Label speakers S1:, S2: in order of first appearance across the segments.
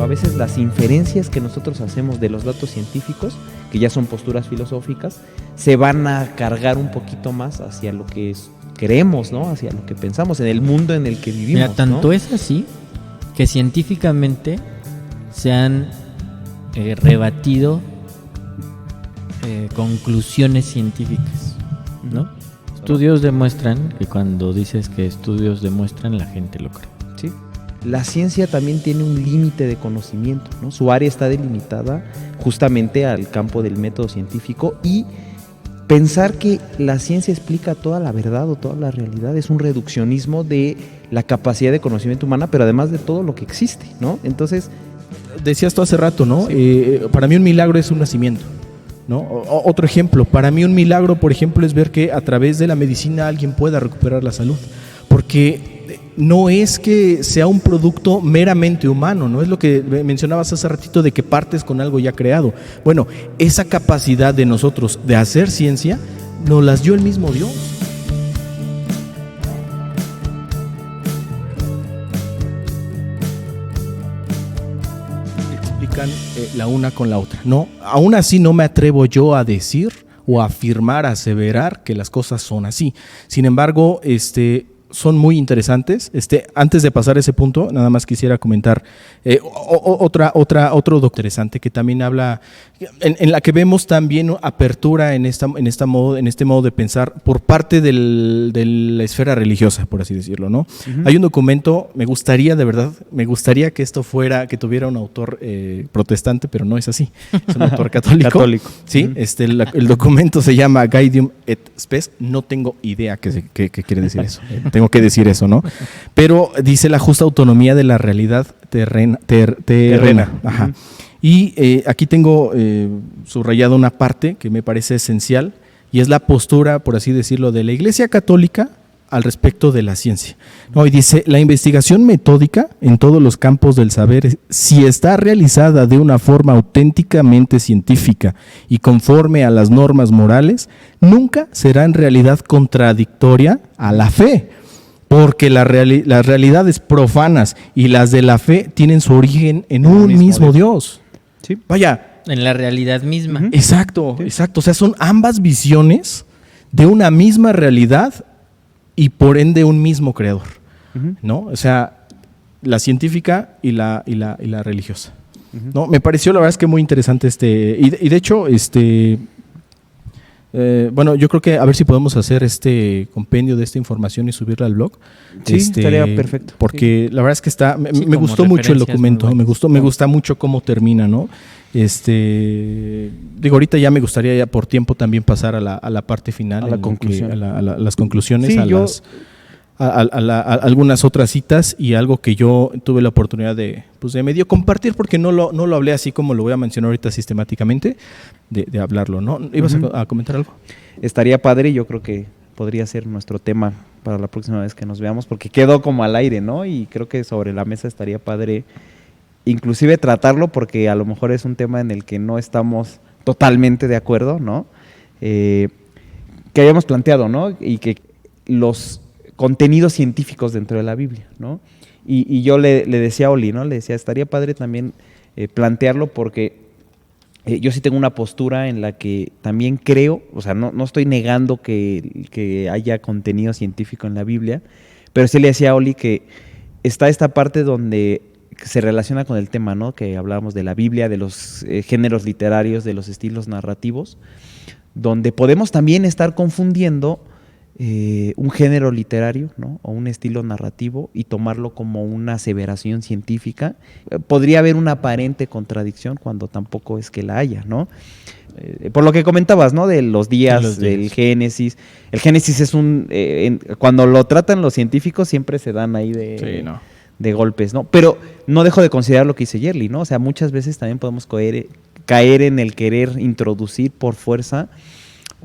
S1: a veces las inferencias que nosotros hacemos de los datos científicos, que ya son posturas filosóficas, se van a cargar un poquito más hacia lo que creemos, ¿no? Hacia lo que pensamos, en el mundo en el que vivimos.
S2: Mira, tanto
S1: ¿no?
S2: es así que científicamente se han rebatido conclusiones científicas, ¿no? Estudios demuestran que cuando dices que estudios demuestran, la gente lo cree.
S1: Sí. La ciencia también tiene un límite de conocimiento, ¿no? Su área está delimitada justamente al campo del método científico, y pensar que la ciencia explica toda la verdad o toda la realidad es un reduccionismo de la capacidad de conocimiento humana, pero además de todo lo que existe, ¿no? Entonces,
S3: decías tú hace rato, ¿no?
S1: Sí.
S3: Para mí un milagro es un nacimiento, ¿no? Otro ejemplo, para mí un milagro, por ejemplo, es ver que a través de la medicina alguien pueda recuperar la salud, porque no es que sea un producto meramente humano, no es lo que mencionabas hace ratito de que partes con algo ya creado. Bueno, esa capacidad de nosotros de hacer ciencia nos las dio el mismo Dios. Explican la una con la otra, ¿no? Aún así no me atrevo yo a decir o a afirmar, a aseverar que las cosas son así. Sin embargo, son muy interesantes. Antes de pasar a ese punto, nada más quisiera comentar otro doctor interesante que también habla, en la que vemos también apertura en este modo de pensar por parte de la esfera religiosa, por así decirlo, ¿no? Uh-huh. Hay un documento, me gustaría que esto que tuviera un autor protestante, pero no es así, es un autor católico. Sí, uh-huh. El documento se llama Gaudium et Spes, no tengo idea qué quiere decir eso. Tengo que decir eso, ¿no? Pero dice la justa autonomía de la realidad terrena. Ajá. Y aquí tengo subrayado una parte que me parece esencial, y es la postura, por así decirlo, de la Iglesia Católica al respecto de la ciencia, ¿no? Y dice: la investigación metódica en todos los campos del saber, si está realizada de una forma auténticamente científica y conforme a las normas morales, nunca será en realidad contradictoria a la fe, porque las realidades profanas y las de la fe tienen su origen en un mismo Dios.
S1: Sí.
S3: Vaya.
S2: En la realidad misma.
S3: Uh-huh. Exacto, sí. Exacto. O sea, son ambas visiones de una misma realidad y por ende un mismo creador, uh-huh, ¿no? O sea, la científica y la religiosa, uh-huh, ¿no? Me pareció la verdad es que muy interesante y de hecho, bueno, yo creo que a ver si podemos hacer este compendio de esta información y subirla al blog.
S1: Sí, estaría perfecto.
S3: Porque la verdad es que me gustó mucho el documento, me gusta mucho cómo termina, ¿no? Digo, ahorita ya me gustaría ya por tiempo también pasar a la parte final,
S1: a la conclusión,
S3: a las conclusiones,
S1: sí,
S3: a algunas otras citas y algo que yo tuve la oportunidad de medio compartir, porque no lo hablé así como lo voy a mencionar ahorita sistemáticamente, de hablarlo, ¿no? ¿Ibas uh-huh a comentar algo?
S1: Estaría padre, yo creo que podría ser nuestro tema para la próxima vez que nos veamos, porque quedó como al aire, ¿no? Y creo que sobre la mesa estaría padre inclusive tratarlo, porque a lo mejor es un tema en el que no estamos totalmente de acuerdo, ¿no? Que habíamos planteado, ¿no? Y que los contenidos científicos dentro de la Biblia, ¿no? Y yo le decía a Oli, ¿no? Le decía, estaría padre también plantearlo, porque yo sí tengo una postura en la que también creo, o sea, no estoy negando que haya contenido científico en la Biblia, pero sí le decía a Oli que está esta parte donde se relaciona con el tema, ¿no? Que hablábamos de la Biblia, de los géneros literarios, de los estilos narrativos, donde podemos también estar confundiendo un género literario, ¿no? O un estilo narrativo y tomarlo como una aseveración científica. Podría haber una aparente contradicción cuando tampoco es que la haya, ¿no? Por lo que comentabas, ¿no? De los días, del Génesis. El Génesis es cuando lo tratan los científicos siempre se dan ahí de golpes, ¿no? Pero no dejo de considerar lo que dice Yerli, ¿no? O sea, muchas veces también podemos caer en el querer introducir por fuerza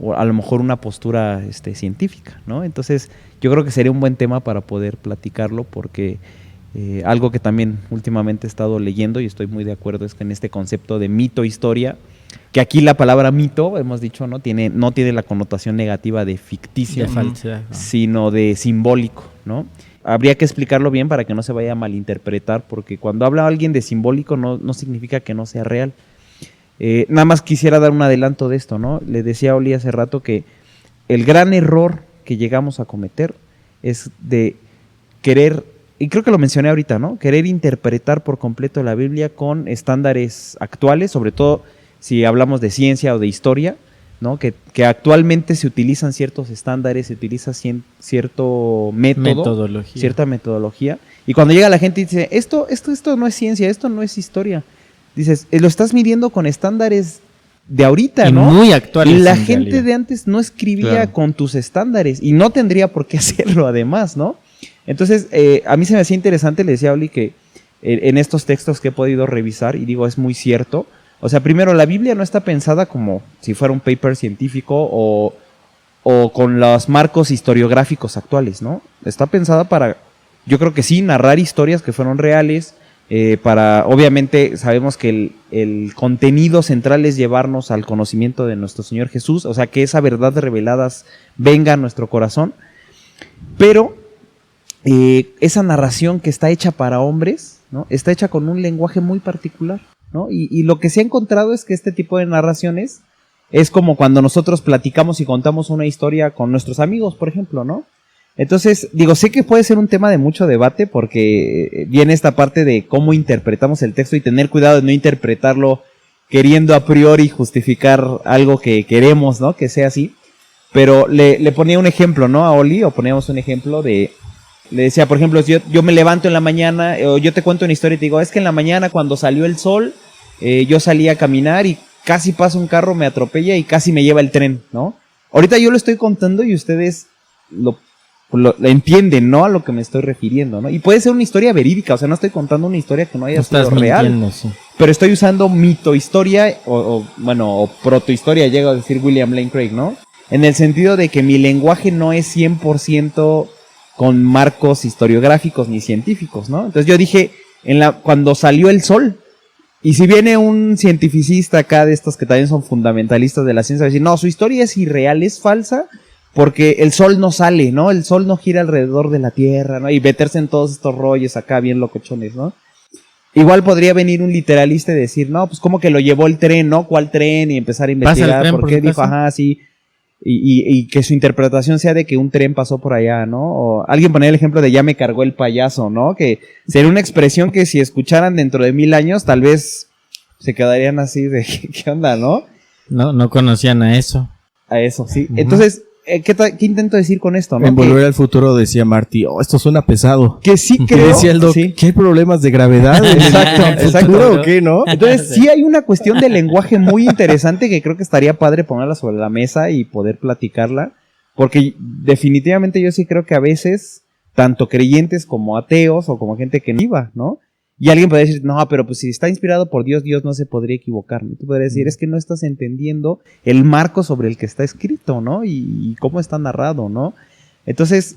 S1: o a lo mejor una postura científica, ¿no? Entonces, yo creo que sería un buen tema para poder platicarlo, porque algo que también últimamente he estado leyendo y estoy muy de acuerdo es que en este concepto de mito-historia, que aquí la palabra mito, hemos dicho, no tiene la connotación negativa de ficticio,
S2: de falsedad, ¿no?
S1: Sino de simbólico, ¿no? habría que explicarlo bien para que no se vaya a malinterpretar, porque cuando habla alguien de simbólico no significa que no sea real. Nada más quisiera dar un adelanto de esto, ¿no? Le decía a Oli hace rato que el gran error que llegamos a cometer es de querer, y creo que lo mencioné ahorita, ¿no? Querer interpretar por completo la Biblia con estándares actuales, sobre todo si hablamos de ciencia o de historia, ¿no? Que actualmente se utilizan ciertos estándares, se utiliza cierto método, cierta metodología, y cuando llega la gente y dice, esto no es ciencia, esto no es historia, dices, lo estás midiendo con estándares de ahorita,
S2: y
S1: ¿no?
S2: muy actuales.
S1: Y la gente de antes no escribía con tus estándares, y no tendría por qué hacerlo además, ¿no? Entonces, a mí se me hacía interesante, le decía a Oli, que en estos textos que he podido revisar, y digo, es muy cierto. O sea, primero, la Biblia no está pensada como si fuera un paper científico o con los marcos historiográficos actuales, ¿no? Está pensada para, yo creo que sí, narrar historias que fueron reales, para, obviamente, sabemos que el contenido central es llevarnos al conocimiento de nuestro Señor Jesús, o sea, que esa verdad revelada venga a nuestro corazón, pero esa narración que está hecha para hombres, ¿no? Está hecha con un lenguaje muy particular, ¿no? Y lo que se ha encontrado es que este tipo de narraciones es como cuando nosotros platicamos y contamos una historia con nuestros amigos, por ejemplo, ¿no? Entonces, digo, sé que puede ser un tema de mucho debate porque viene esta parte de cómo interpretamos el texto y tener cuidado de no interpretarlo queriendo a priori justificar algo que queremos, ¿no? Que sea así. Pero le ponía un ejemplo, ¿no? A Oli, o poníamos un ejemplo de... Le decía, por ejemplo, yo me levanto en la mañana, o yo te cuento una historia y te digo, es que en la mañana cuando salió el sol, yo salí a caminar y casi pasa un carro, me atropella y casi me lleva el tren, ¿no? Ahorita yo lo estoy contando y ustedes lo entienden, ¿no? A lo que me estoy refiriendo, ¿no? Y puede ser una historia verídica, o sea, no estoy contando una historia que no haya sido real, sí. Pero estoy usando mitohistoria, o protohistoria, llega a decir William Lane Craig, ¿no? En el sentido de que mi lenguaje no es 100% con marcos historiográficos ni científicos, ¿no? Entonces yo dije, cuando salió el sol, y si viene un cientificista acá de estos que también son fundamentalistas de la ciencia, va a decir, no, su historia es irreal, es falsa, porque el sol no sale, ¿no? El sol no gira alrededor de la Tierra, ¿no? Y meterse en todos estos rollos acá bien locochones, ¿no? Igual podría venir un literalista y decir, no, pues como que lo llevó el tren, ¿no? ¿Cuál tren? Y empezar a investigar por qué dijo, ajá, sí. Y que su interpretación sea de que un tren pasó por allá, ¿no? O alguien ponía el ejemplo de ya me cargó el payaso, ¿no? Que sería una expresión que si escucharan dentro de 1000 años, tal vez se quedarían así de, ¿qué onda, no?
S2: No conocían a eso.
S1: A eso, sí. Uh-huh. Entonces, ¿qué intento decir con esto, no?
S3: En Volver al Futuro decía Marty, esto suena pesado.
S1: Que sí creo.
S3: Decía el Doc,
S1: sí.
S3: ¿qué hay problemas de gravedad?
S1: Exacto.
S3: ¿O qué, no?
S1: Entonces, sí hay una cuestión de lenguaje muy interesante que creo que estaría padre ponerla sobre la mesa y poder platicarla, porque definitivamente yo sí creo que a veces, tanto creyentes como ateos o como gente que no iba, ¿no? Y alguien puede decir, no, pero pues si está inspirado por Dios, Dios no se podría equivocar, ¿no? Tú podrías decir, es que no estás entendiendo el marco sobre el que está escrito, ¿no? Y cómo está narrado, ¿no? Entonces,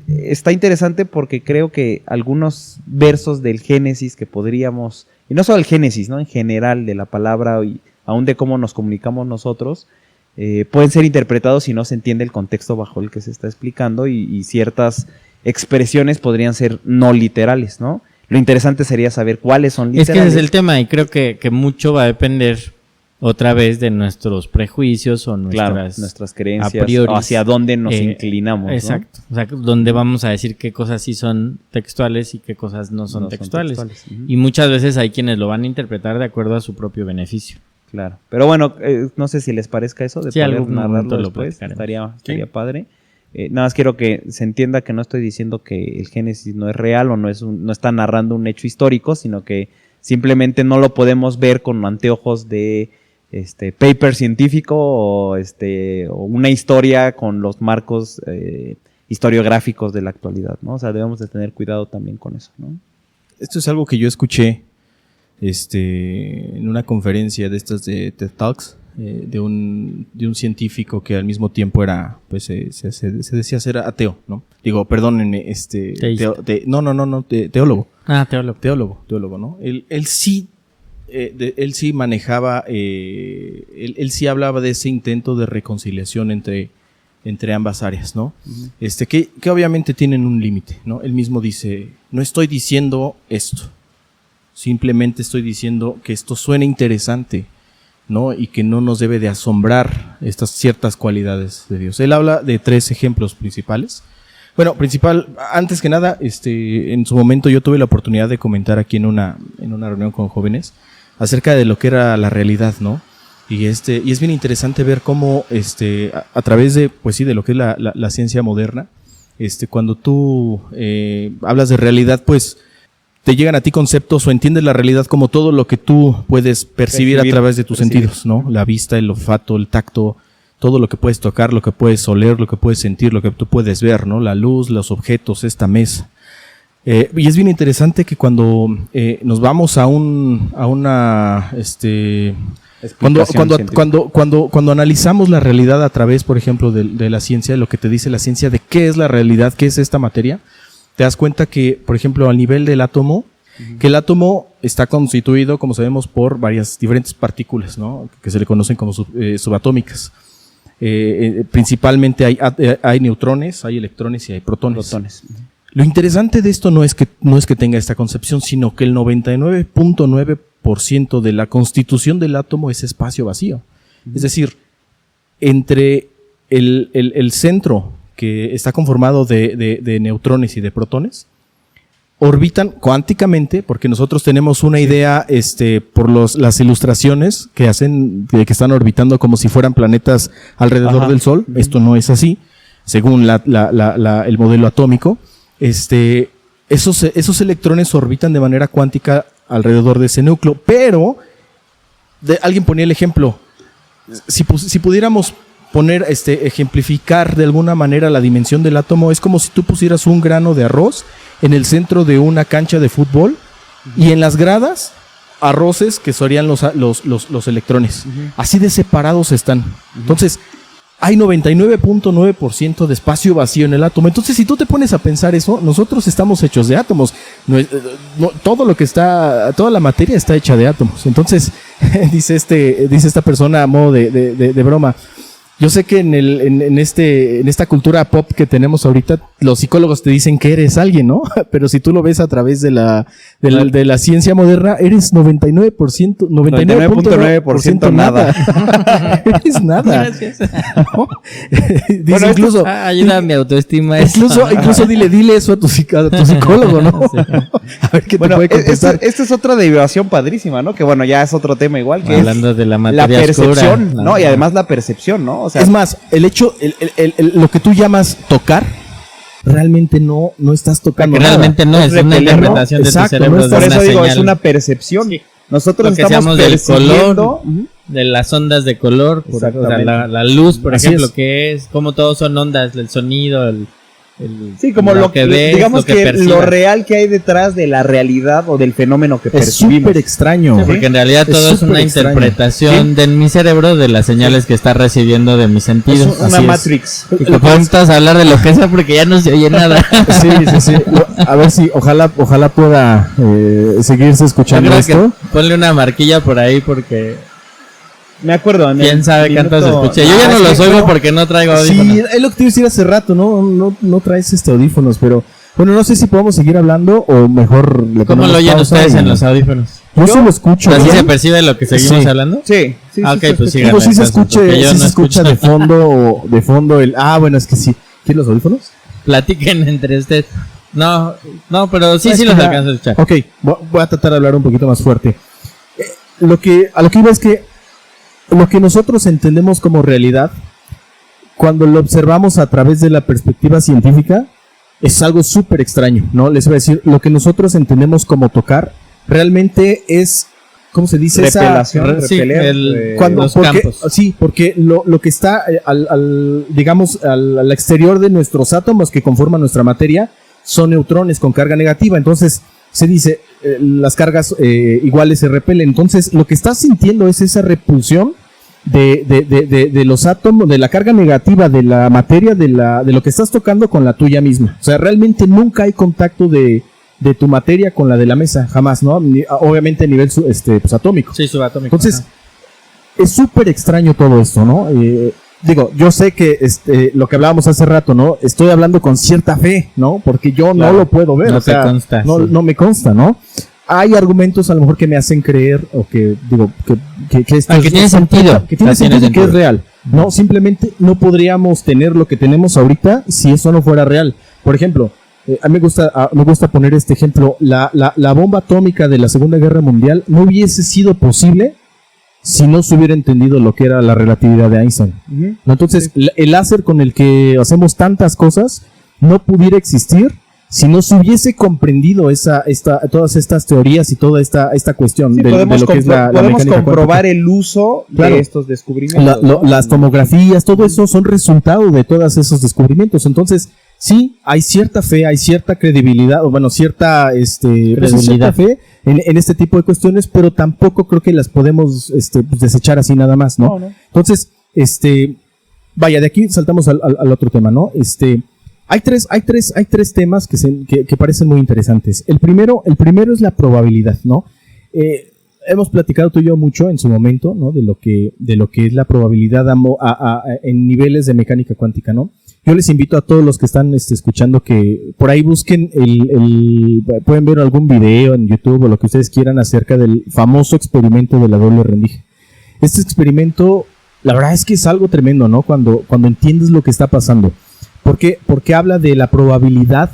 S1: está interesante porque creo que algunos versos del Génesis que podríamos, y no solo el Génesis, ¿no? En general de la palabra y aún de cómo nos comunicamos nosotros, pueden ser interpretados si no se entiende el contexto bajo el que se está explicando y ciertas expresiones podrían ser no literales, ¿no? Lo interesante sería saber cuáles son literales.
S2: Es que ese es el tema y creo que mucho va a depender otra vez de nuestros prejuicios o
S1: nuestras creencias,
S2: a priori,
S1: o hacia dónde nos inclinamos.
S2: Exacto, ¿no? O sea, donde vamos a decir qué cosas sí son textuales y qué cosas no son textuales. Uh-huh. Y muchas veces hay quienes lo van a interpretar de acuerdo a su propio beneficio.
S1: Claro, pero bueno, no sé si les parezca eso de poder narrarlo después, estaría padre. Nada más quiero que se entienda que no estoy diciendo que el Génesis no es real o no está narrando un hecho histórico, sino que simplemente no lo podemos ver con anteojos de paper científico o una historia con los marcos historiográficos de la actualidad, ¿no? O sea, debemos de tener cuidado también con eso, ¿no?
S3: Esto es algo que yo escuché en una conferencia de estas de TED Talks. De un científico que al mismo tiempo era, pues se decía ser ateo, ¿no? Digo, perdónenme, teólogo.
S2: Ah, teólogo.
S3: Teólogo, ¿no? Él sí manejaba, él sí hablaba de ese intento de reconciliación entre entre ambas áreas, ¿no? Que obviamente tienen un límite, ¿no? Él mismo dice, no estoy diciendo esto, simplemente estoy diciendo que esto suena interesante, ¿no? Y que no nos debe de asombrar estas ciertas cualidades de Dios. Él habla de 3 ejemplos principales. Bueno, antes que nada, en su momento yo tuve la oportunidad de comentar aquí en una reunión con jóvenes acerca de lo que era la realidad, ¿no? Y es bien interesante ver cómo, a través de, pues sí, de lo que es la ciencia moderna, cuando tú hablas de realidad, pues te llegan a ti conceptos o entiendes la realidad como todo lo que tú puedes percibir a través de tus sentidos, ¿no? La vista, el olfato, el tacto, todo lo que puedes tocar, lo que puedes oler, lo que puedes sentir, lo que tú puedes ver, ¿no? La luz, los objetos, esta mesa. Y es bien interesante que cuando nos vamos cuando analizamos la realidad a través, por ejemplo, de la ciencia, de lo que te dice la ciencia, de qué es la realidad, qué es esta materia, te das cuenta que, por ejemplo, al nivel del átomo, que el átomo está constituido, como sabemos, por varias diferentes partículas, ¿no? Que se le conocen como subatómicas. Principalmente hay neutrones, hay electrones y hay protones. Lo interesante de esto no es que tenga esta concepción, sino que el 99.9% de la constitución del átomo es espacio vacío. Es decir, entre el centro, que está conformado de neutrones y de protones, orbitan cuánticamente, porque nosotros tenemos una idea por las ilustraciones que hacen, de que están orbitando como si fueran planetas alrededor del Sol. Esto no es así, según el modelo atómico. Esos electrones orbitan de manera cuántica alrededor de ese núcleo, pero alguien ponía el ejemplo, si pudiéramos ejemplificar de alguna manera la dimensión del átomo, es como si tú pusieras un grano de arroz en el centro de una cancha de fútbol y en las gradas arroces que serían los electrones. Así de separados están. Entonces, hay 99.9% de espacio vacío en el átomo. Entonces, si tú te pones a pensar eso, nosotros estamos hechos de átomos. Toda la materia está hecha de átomos. Entonces, dice esta persona a modo de broma, yo sé que en esta cultura pop que tenemos ahorita, los psicólogos te dicen que eres alguien, ¿no? Pero si tú lo ves a través de la ciencia moderna, eres 99.9% nada. Eres nada.
S2: Gracias.
S3: ¿No? Dice incluso,
S2: ayuda a mi autoestima.
S3: Incluso dile eso a tu psicólogo, ¿no?
S2: Sí.
S3: A ver qué te puede contestar.
S1: Esta es otra derivación padrísima, ¿no? Que bueno, ya es otro tema igual, que
S2: hablando de la materia
S1: la percepción,
S2: oscura,
S1: ¿no? Y además la percepción, ¿no? O sea,
S3: es más, el hecho, lo que tú llamas tocar, realmente no estás tocando nada.
S2: Realmente no, es una interpretación de tu cerebro.
S1: Por eso digo, es una percepción. Sí. Nosotros estamos percibiendo
S2: de las ondas de color, la luz, por ejemplo, que es como todos son ondas, el sonido,
S1: sí, como lo que ves, digamos que lo real que hay detrás de la realidad o del fenómeno que percibimos.
S3: Es súper extraño.
S2: Sí, porque en realidad todo es una interpretación de mi cerebro de las señales que está recibiendo de mis sentidos.
S1: Es una Matrix.
S2: Y que podemos hablar de lo que sea porque ya no se oye nada.
S3: Sí. A ver si, ojalá pueda seguirse escuchando esto.
S2: Ponle una marquilla por ahí porque...
S1: Me acuerdo.
S2: ¿Quién sabe cuánto se escucha? Yo ya no los oigo porque no traigo audífonos.
S3: Sí, es lo que te iba a decir hace rato, no traes audífonos, pero bueno, no sé si podemos seguir hablando o mejor le
S2: ¿Cómo lo oyen ustedes en los audífonos?
S3: Yo sí lo escucho.
S2: ¿Así se percibe lo que seguimos hablando?
S1: Sí.
S2: Ok, pues sí.
S3: Sí se escucha de fondo el... bueno, es que sí. ¿Quieres los audífonos?
S2: Platiquen entre ustedes. No, pero sí los alcanzo a escuchar.
S3: Ok, voy a tratar de hablar un poquito más fuerte. A lo que iba es que lo que nosotros entendemos como realidad, cuando lo observamos a través de la perspectiva científica, es algo súper extraño, ¿no? Les voy a decir, lo que nosotros entendemos como tocar, realmente es, ¿cómo se dice?
S2: Los campos.
S3: Sí, porque lo que está al exterior de nuestros átomos que conforman nuestra materia, son neutrones con carga negativa, entonces se dice, las cargas iguales se repelen. Entonces, lo que estás sintiendo es esa repulsión de los átomos, de la carga negativa de la materia, de lo que estás tocando con la tuya misma. O sea, realmente nunca hay contacto de tu materia con la de la mesa, jamás, ¿no? Obviamente a nivel atómico.
S2: Sí, subatómico.
S3: Entonces, es súper extraño todo esto, ¿no? digo, yo sé que lo que hablábamos hace rato, ¿no? Estoy hablando con cierta fe, ¿no? Porque yo no lo puedo ver,
S2: no te consta,
S3: no me consta, ¿no? Hay argumentos a lo mejor que me hacen creer o que digo que
S2: tiene sentido,
S3: que tiene sentido, que es real, ¿no? Simplemente no podríamos tener lo que tenemos ahorita si eso no fuera real. Por ejemplo, a mí me gusta poner este ejemplo, la bomba atómica de la Segunda Guerra Mundial no hubiese sido posible si no se hubiera entendido lo que era la relatividad de Einstein. ¿No? Entonces, el láser con el que hacemos tantas cosas no pudiera existir si no se hubiese comprendido todas estas teorías y toda esta cuestión de lo que es la mecánica
S1: podemos comprobar
S3: cuántica.
S1: el uso de estos descubrimientos.
S3: Las tomografías, todo eso son resultado de todos esos descubrimientos. Entonces, sí, hay cierta fe, hay cierta credibilidad, o bueno, cierta fe en este tipo de cuestiones, pero tampoco creo que las podemos desechar así nada más, ¿no? Entonces, vaya, de aquí saltamos al otro tema, ¿no? Hay tres temas que parecen muy interesantes. El primero es la probabilidad, ¿no? Hemos platicado tú y yo mucho en su momento, ¿no? De lo que es la probabilidad en niveles de mecánica cuántica, ¿no? Yo les invito a todos los que están escuchando que por ahí busquen pueden ver algún video en YouTube o lo que ustedes quieran acerca del famoso experimento de la doble rendija. Este experimento, la verdad es que es algo tremendo, ¿no? Cuando entiendes lo que está pasando. Porque habla de la probabilidad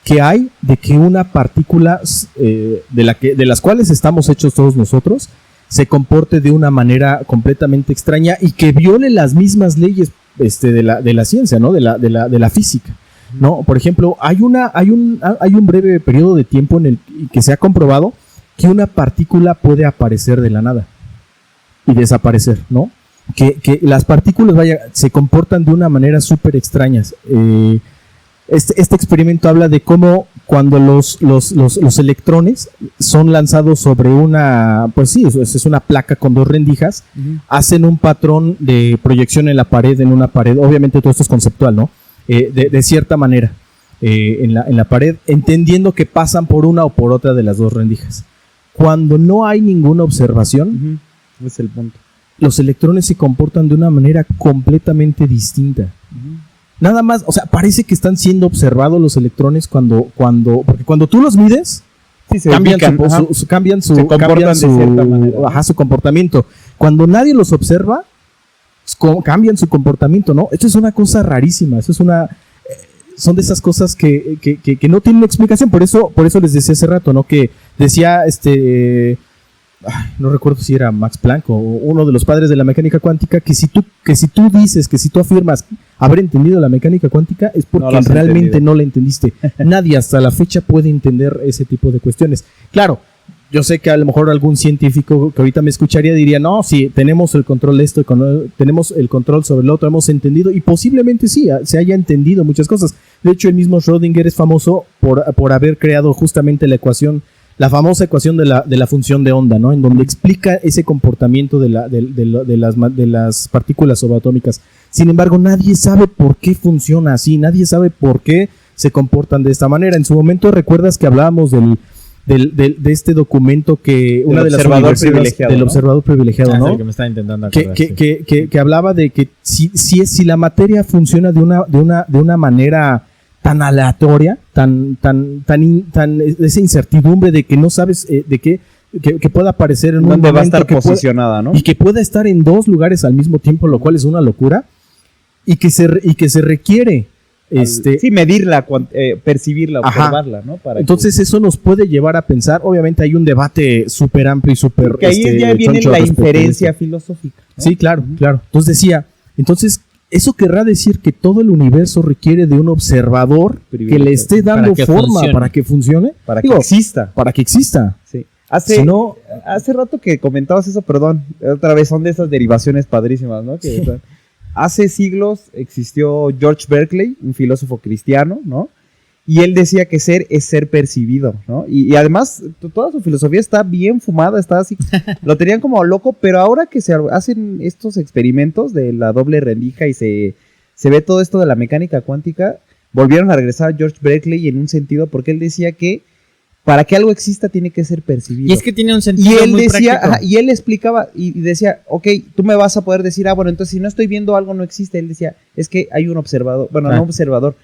S3: que hay de que una partícula de las cuales estamos hechos todos nosotros se comporte de una manera completamente extraña y que viole las mismas leyes de la ciencia, ¿no? de la física, ¿no? Por ejemplo, hay un breve periodo de tiempo en el que se ha comprobado que una partícula puede aparecer de la nada y desaparecer, ¿no? Que las partículas, se comportan de una manera súper extrañas. Este experimento habla de cómo cuando los electrones son lanzados sobre es una placa con dos rendijas, hacen un patrón de proyección en una pared, obviamente todo esto es conceptual, ¿no? De cierta manera, en la pared, entendiendo que pasan por una o por otra de las dos rendijas. Cuando no hay ninguna observación,
S1: es el punto.
S3: Los electrones se comportan de una manera completamente distinta. Nada más, o sea, parece que están siendo observados los electrones porque cuando tú los mides, cambian su comportamiento. Cuando nadie los observa, cambian su comportamiento, ¿no? Esto es una cosa rarísima, son de esas cosas que no tienen explicación. Por eso les decía hace rato, ¿no? Que decía no recuerdo si era Max Planck o uno de los padres de la mecánica cuántica, que si tú afirmas haber entendido la mecánica cuántica es porque realmente no la entendiste. Nadie hasta la fecha puede entender ese tipo de cuestiones. Claro, yo sé que a lo mejor algún científico que ahorita me escucharía diría, no, sí, tenemos el control de esto, tenemos el control sobre lo otro, hemos entendido, y posiblemente sí, se haya entendido muchas cosas. De hecho, el mismo Schrödinger es famoso por haber creado justamente la famosa ecuación de la función de onda, ¿no? En donde explica ese comportamiento de las partículas subatómicas. Sin embargo, nadie sabe por qué funciona así, nadie sabe por qué se comportan de esta manera. En su momento, ¿recuerdas que hablábamos de este documento que una de las universidades del observador privilegiado, ¿no?
S2: Que me estaba intentando acordar,
S3: que hablaba de que si la materia funciona de una manera tan aleatoria, tan esa incertidumbre de que no sabes que pueda aparecer en un
S1: ¿dónde va a estar
S3: que
S1: posicionada, ¿no?
S3: Y que pueda estar en dos lugares al mismo tiempo, lo cual es una locura, y que se requiere
S1: medirla, percibirla, observarla, ¿no?
S3: Entonces eso nos puede llevar a pensar. Obviamente hay un debate súper amplio y súper
S1: porque ahí ya viene la inferencia filosófica, ¿no?
S3: Sí, claro. Entonces eso querrá decir que todo el universo requiere de un observador que le esté dando forma para que funcione.
S1: Para que exista.
S3: Para que exista.
S1: Sí. Hace rato que comentabas eso, perdón, otra vez son de esas derivaciones padrísimas, ¿no? Hace siglos existió George Berkeley, un filósofo cristiano, ¿no? Y él decía que ser es ser percibido, ¿no? Y además, toda su filosofía está bien fumada, está así, lo tenían como loco, pero ahora que se hacen estos experimentos de la doble rendija y se ve todo esto de la mecánica cuántica, volvieron a regresar a George Berkeley en un sentido, porque él decía que para que algo exista tiene que ser percibido.
S2: Y es que tiene un sentido
S1: y él
S2: muy
S1: decía,
S2: práctico.
S1: y él explicaba y decía, ok, tú me vas a poder decir, bueno, entonces si no estoy viendo algo no existe. Él decía, es que hay un observador, bueno, no observador.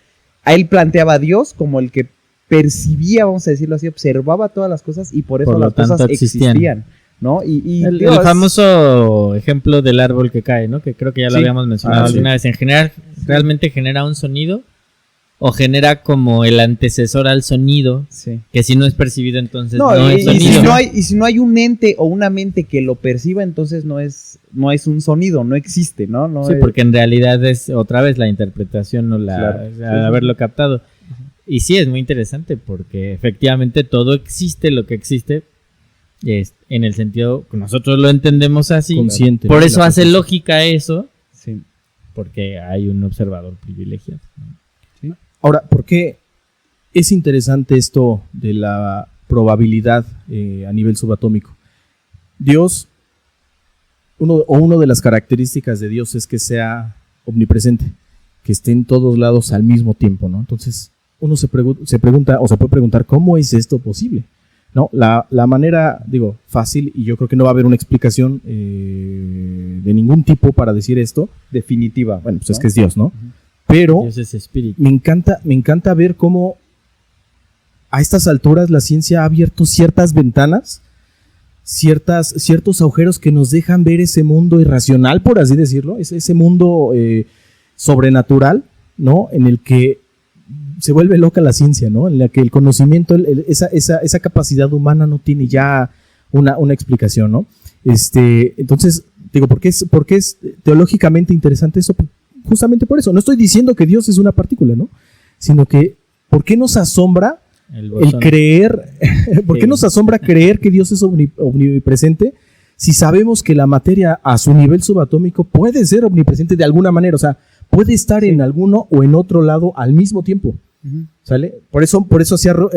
S1: A él planteaba a Dios como el que percibía, vamos a decirlo así, observaba todas las cosas y por eso las cosas existían, ¿no?
S2: El famoso ejemplo del árbol que cae, ¿no? Que creo que ya lo habíamos mencionado alguna vez. En general, realmente genera un sonido o genera como el antecesor al sonido, que si no es percibido entonces no es sonido.
S1: Y si no hay un ente o una mente que lo perciba, entonces no es un sonido, no existe, ¿no?
S2: Porque en realidad es otra vez la interpretación o haberlo captado. Y sí, es muy interesante porque efectivamente todo existe, lo que existe es en el sentido que nosotros lo entendemos así.
S3: Consciente.
S2: Por eso hace lógica eso, porque hay un observador privilegiado, ¿no?
S3: Ahora, ¿por qué es interesante esto de la probabilidad a nivel subatómico? Dios, una de las características de Dios es que sea omnipresente, que esté en todos lados al mismo tiempo, ¿no? Entonces, uno se pregunta o se puede preguntar, ¿cómo es esto posible? ¿No? La manera, fácil, y yo creo que no va a haber una explicación de ningún tipo para decir esto.
S1: Definitiva.
S3: Bueno, pues es que es Dios, ¿no? Pero
S2: Dios es espíritu.
S3: me encanta ver cómo a estas alturas la ciencia ha abierto ciertas ventanas, ciertos agujeros que nos dejan ver ese mundo irracional, por así decirlo, ese mundo sobrenatural, ¿no? En el que se vuelve loca la ciencia, ¿no? En la que el conocimiento, esa capacidad humana no tiene ya una explicación, ¿no? Entonces, ¿por qué es teológicamente interesante eso? Justamente por eso. No estoy diciendo que Dios es una partícula, ¿no? Sino que, ¿por qué nos asombra el creer? ¿Por qué nos asombra creer que Dios es omnipresente si sabemos que la materia a su nivel subatómico puede ser omnipresente de alguna manera? O sea, puede estar en alguno o en otro lado al mismo tiempo. ¿Sale? Por eso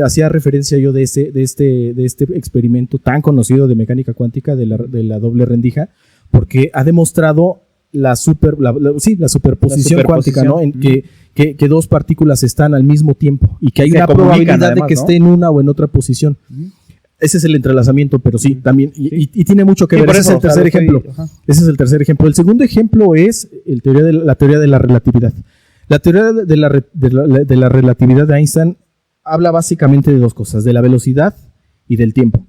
S3: hacía referencia yo de este experimento tan conocido de mecánica cuántica de la doble rendija, porque ha demostrado la superposición cuántica, ¿no? En que dos partículas están al mismo tiempo y que hay una probabilidad además, de que esté en una o en otra posición. Ese es el entrelazamiento, pero sí, también, y tiene mucho que ver. Ese es el tercer ejemplo. Ese es el tercer ejemplo. El segundo ejemplo es la teoría de la relatividad. La teoría de la relatividad de Einstein habla básicamente de dos cosas, de la velocidad y del tiempo.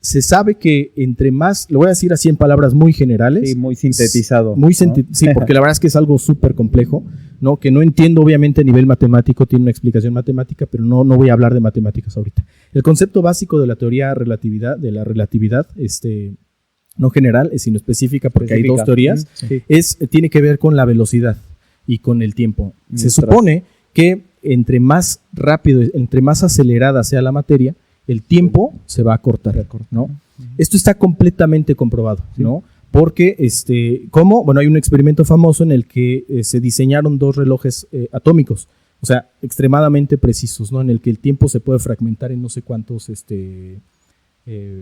S3: Se sabe que entre más, lo voy a decir así en palabras muy generales.
S1: Sí, muy sintetizado.
S3: Sí, porque la verdad es que es algo súper complejo, ¿no? Que no entiendo obviamente a nivel matemático, tiene una explicación matemática, pero no voy a hablar de matemáticas ahorita. El concepto básico de la teoría de la relatividad, no general, sino específica, porque hay dos teorías, tiene que ver con la velocidad y con el tiempo. Se supone que entre más rápido, entre más acelerada sea la materia, el tiempo se va a cortar, ¿no? Esto está completamente comprobado, ¿no? Porque, hay un experimento famoso en el que se diseñaron dos relojes atómicos, o sea, extremadamente precisos, ¿no? En el que el tiempo se puede fragmentar en no sé cuántos,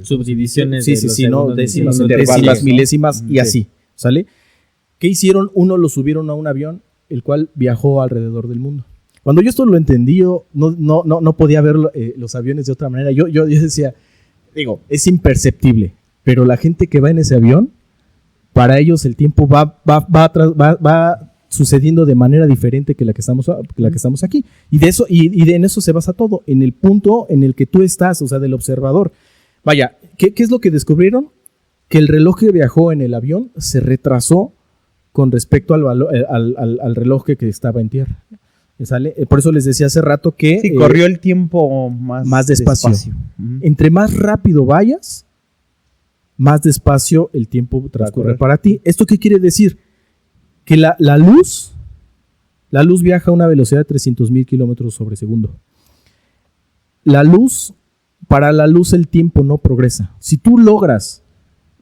S2: subdivisiones
S3: décimas, milésimas y así, ¿sale? ¿Qué hicieron? Uno lo subieron a un avión, el cual viajó alrededor del mundo. Cuando yo esto lo entendí, yo no podía ver los aviones de otra manera. Yo decía, es imperceptible, pero la gente que va en ese avión, para ellos el tiempo va sucediendo de manera diferente que la que estamos aquí. Y de eso en eso se basa todo, en el punto en el que tú estás, o sea, del observador. Vaya, ¿qué es lo que descubrieron? Que el reloj que viajó en el avión se retrasó con respecto al reloj que estaba en tierra. ¿Sale? Por eso les decía hace rato que
S1: corrió el tiempo más despacio.
S3: Entre más rápido vayas, más despacio el tiempo transcurre para ti. ¿Esto qué quiere decir? Que la luz viaja a una velocidad de 300,000 kilómetros sobre segundo. Para la luz el tiempo no progresa. Si tú logras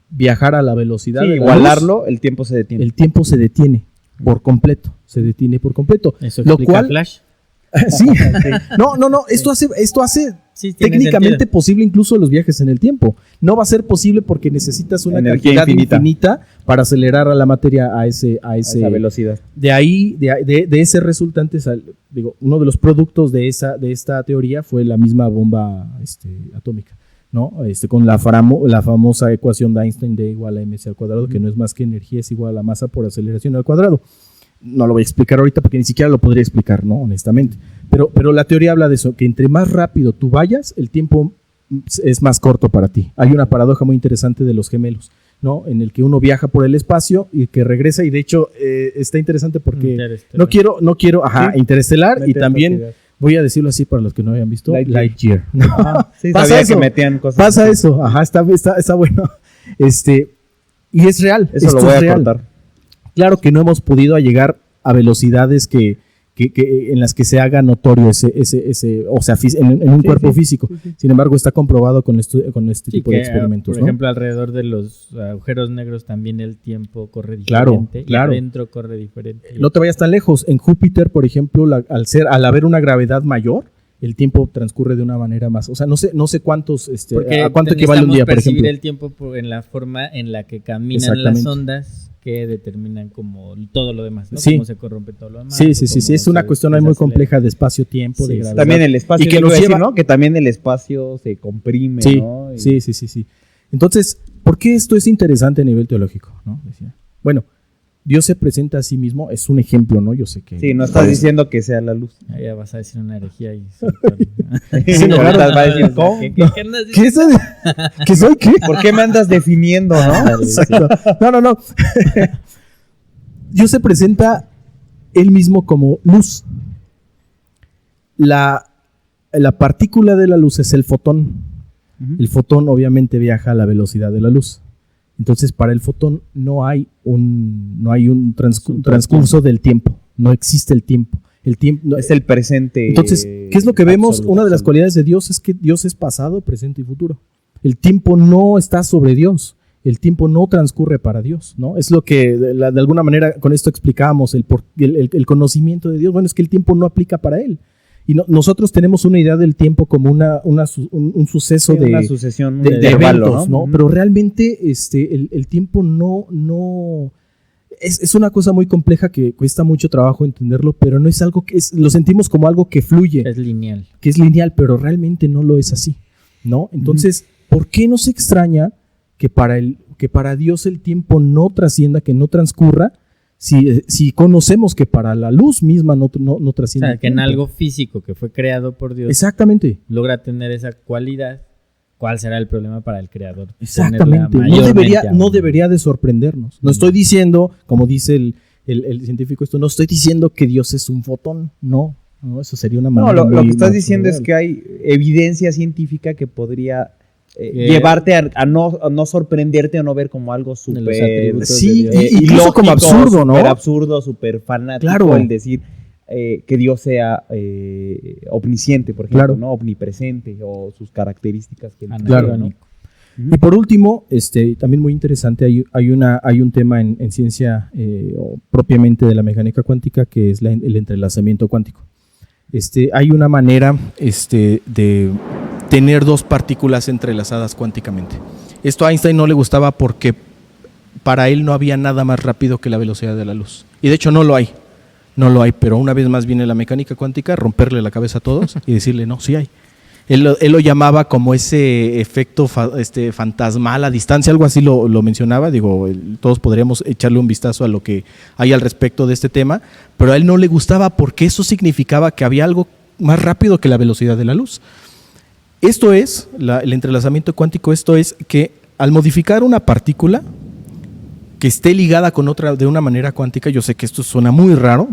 S3: viajar a la velocidad de
S1: igualarlo,
S3: luz,
S1: el tiempo se detiene.
S3: El tiempo se detiene por completo. Se detiene por completo.
S2: ¿Eso explica Flash?
S3: Sí. No. Esto hace técnicamente posible incluso los viajes en el tiempo. No va a ser posible porque necesitas una
S1: energía
S3: cantidad infinita para acelerar a la materia a esa
S1: velocidad.
S3: De ahí, de ese resultante, uno de los productos de esta teoría fue la misma bomba atómica, ¿no? Con la famosa ecuación de Einstein de igual a mc al cuadrado, que no es más que energía es igual a masa por aceleración al cuadrado. No lo voy a explicar ahorita porque ni siquiera lo podría explicar, ¿no? Honestamente. Pero la teoría habla de eso, que entre más rápido tú vayas, el tiempo es más corto para ti. Hay una paradoja muy interesante de los gemelos, ¿no? En el que uno viaja por el espacio y que regresa, y de hecho está interesante porque no quiero, ¿sí? Interestelar, y también voy a decirlo así para los que no hayan visto, Lightyear.
S1: Sí,
S3: pasa eso,
S1: que metían cosas
S3: pasa
S1: así.
S3: eso, está bueno. Y es real,
S1: eso
S3: esto
S1: lo voy
S3: es
S1: a
S3: real.
S1: cortar.
S3: Claro que no hemos podido llegar a velocidades que en las que se haga notorio en un cuerpo físico. Sí. Sin embargo, está comprobado con este tipo de experimentos.
S2: Por ejemplo, alrededor de los agujeros negros también el tiempo corre diferente.
S3: Claro.
S2: Y adentro corre diferente.
S3: No te vayas tan lejos. En Júpiter, por ejemplo, al haber una gravedad mayor, el tiempo transcurre de una manera más. O sea, no sé cuántos, a cuánto equivale un día, por ejemplo.
S2: Percibir el tiempo en la forma en la que caminan las ondas, que determinan como todo lo demás, ¿no?
S3: Sí.
S2: Cómo se corrompe todo lo demás.
S3: Sí. Es una cuestión muy compleja de espacio-tiempo, de gravedad.
S1: También el espacio,
S3: y que nos lleva,
S1: ¿no? Que también el espacio se comprime,
S3: sí,
S1: ¿no?
S3: Sí. Entonces, ¿por qué esto es interesante a nivel teológico, ¿no? Bueno, Dios se presenta a sí mismo, es un ejemplo, ¿no? Yo sé que...
S1: Sí, no estás diciendo que sea la luz.
S2: Ya vas a decir una herejía y...
S1: Sí, no, claro. Va a decir, ¿cómo?
S3: ¿Qué es eso? ¿Qué soy qué?
S1: ¿Por qué me andas definiendo, no?
S3: Exacto. No. Dios se presenta él mismo como luz. La partícula de la luz es el fotón. El fotón obviamente viaja a la velocidad de la luz. Entonces, para el fotón no hay un transcurso del tiempo. No existe el tiempo. El tiempo
S1: es el presente.
S3: Entonces, ¿qué es lo que vemos? Una de las cualidades de Dios es que Dios es pasado, presente y futuro. El tiempo no está sobre Dios. El tiempo no transcurre para Dios, ¿no? Es lo que de alguna manera con esto explicábamos el conocimiento de Dios. Bueno, es que el tiempo no aplica para Él. Y nosotros tenemos una idea del tiempo como un suceso de
S1: una sucesión
S3: de eventos, ¿no? Pero realmente el tiempo no es una cosa muy compleja que cuesta mucho trabajo entenderlo, pero no es algo lo sentimos como algo que fluye.
S2: Es lineal.
S3: Que es lineal, pero realmente no lo es así, ¿no? Entonces, ¿por qué nos extraña que para Dios el tiempo no trascienda, que no transcurra? Si conocemos que para la luz misma no trasciende.
S2: O sea, que en algo físico que fue creado por Dios.
S3: Exactamente.
S2: Logra tener esa cualidad. ¿Cuál será el problema para el creador?
S3: Exactamente. No debería de sorprendernos. No estoy diciendo, como dice el científico, no estoy diciendo que Dios es un fotón. No, eso sería una manera.
S1: No, lo que estás diciendo es que hay evidencia científica que podría llevarte a no sorprenderte o no ver como algo súper
S3: incluso como absurdo, ¿no?
S1: Súper absurdo, súper fanático, claro. El decir que Dios sea omnisciente, por ejemplo, claro. ¿no? Omnipresente, o sus características que
S3: claro, ¿no? Y por último, también muy interesante, hay un tema en ciencia propiamente de la mecánica cuántica, que es el entrelazamiento cuántico. Hay una manera de tener dos partículas entrelazadas cuánticamente. Esto a Einstein no le gustaba porque para él no había nada más rápido que la velocidad de la luz. Y de hecho no lo hay, pero una vez más viene la mecánica cuántica a romperle la cabeza a todos y decirle, no, sí hay. Él lo llamaba como ese efecto fantasmal a distancia, algo así lo mencionaba. Digo, todos podríamos echarle un vistazo a lo que hay al respecto de este tema, pero a él no le gustaba porque eso significaba que había algo más rápido que la velocidad de la luz. Esto es, el entrelazamiento cuántico, esto es que al modificar una partícula que esté ligada con otra de una manera cuántica, yo sé que esto suena muy raro,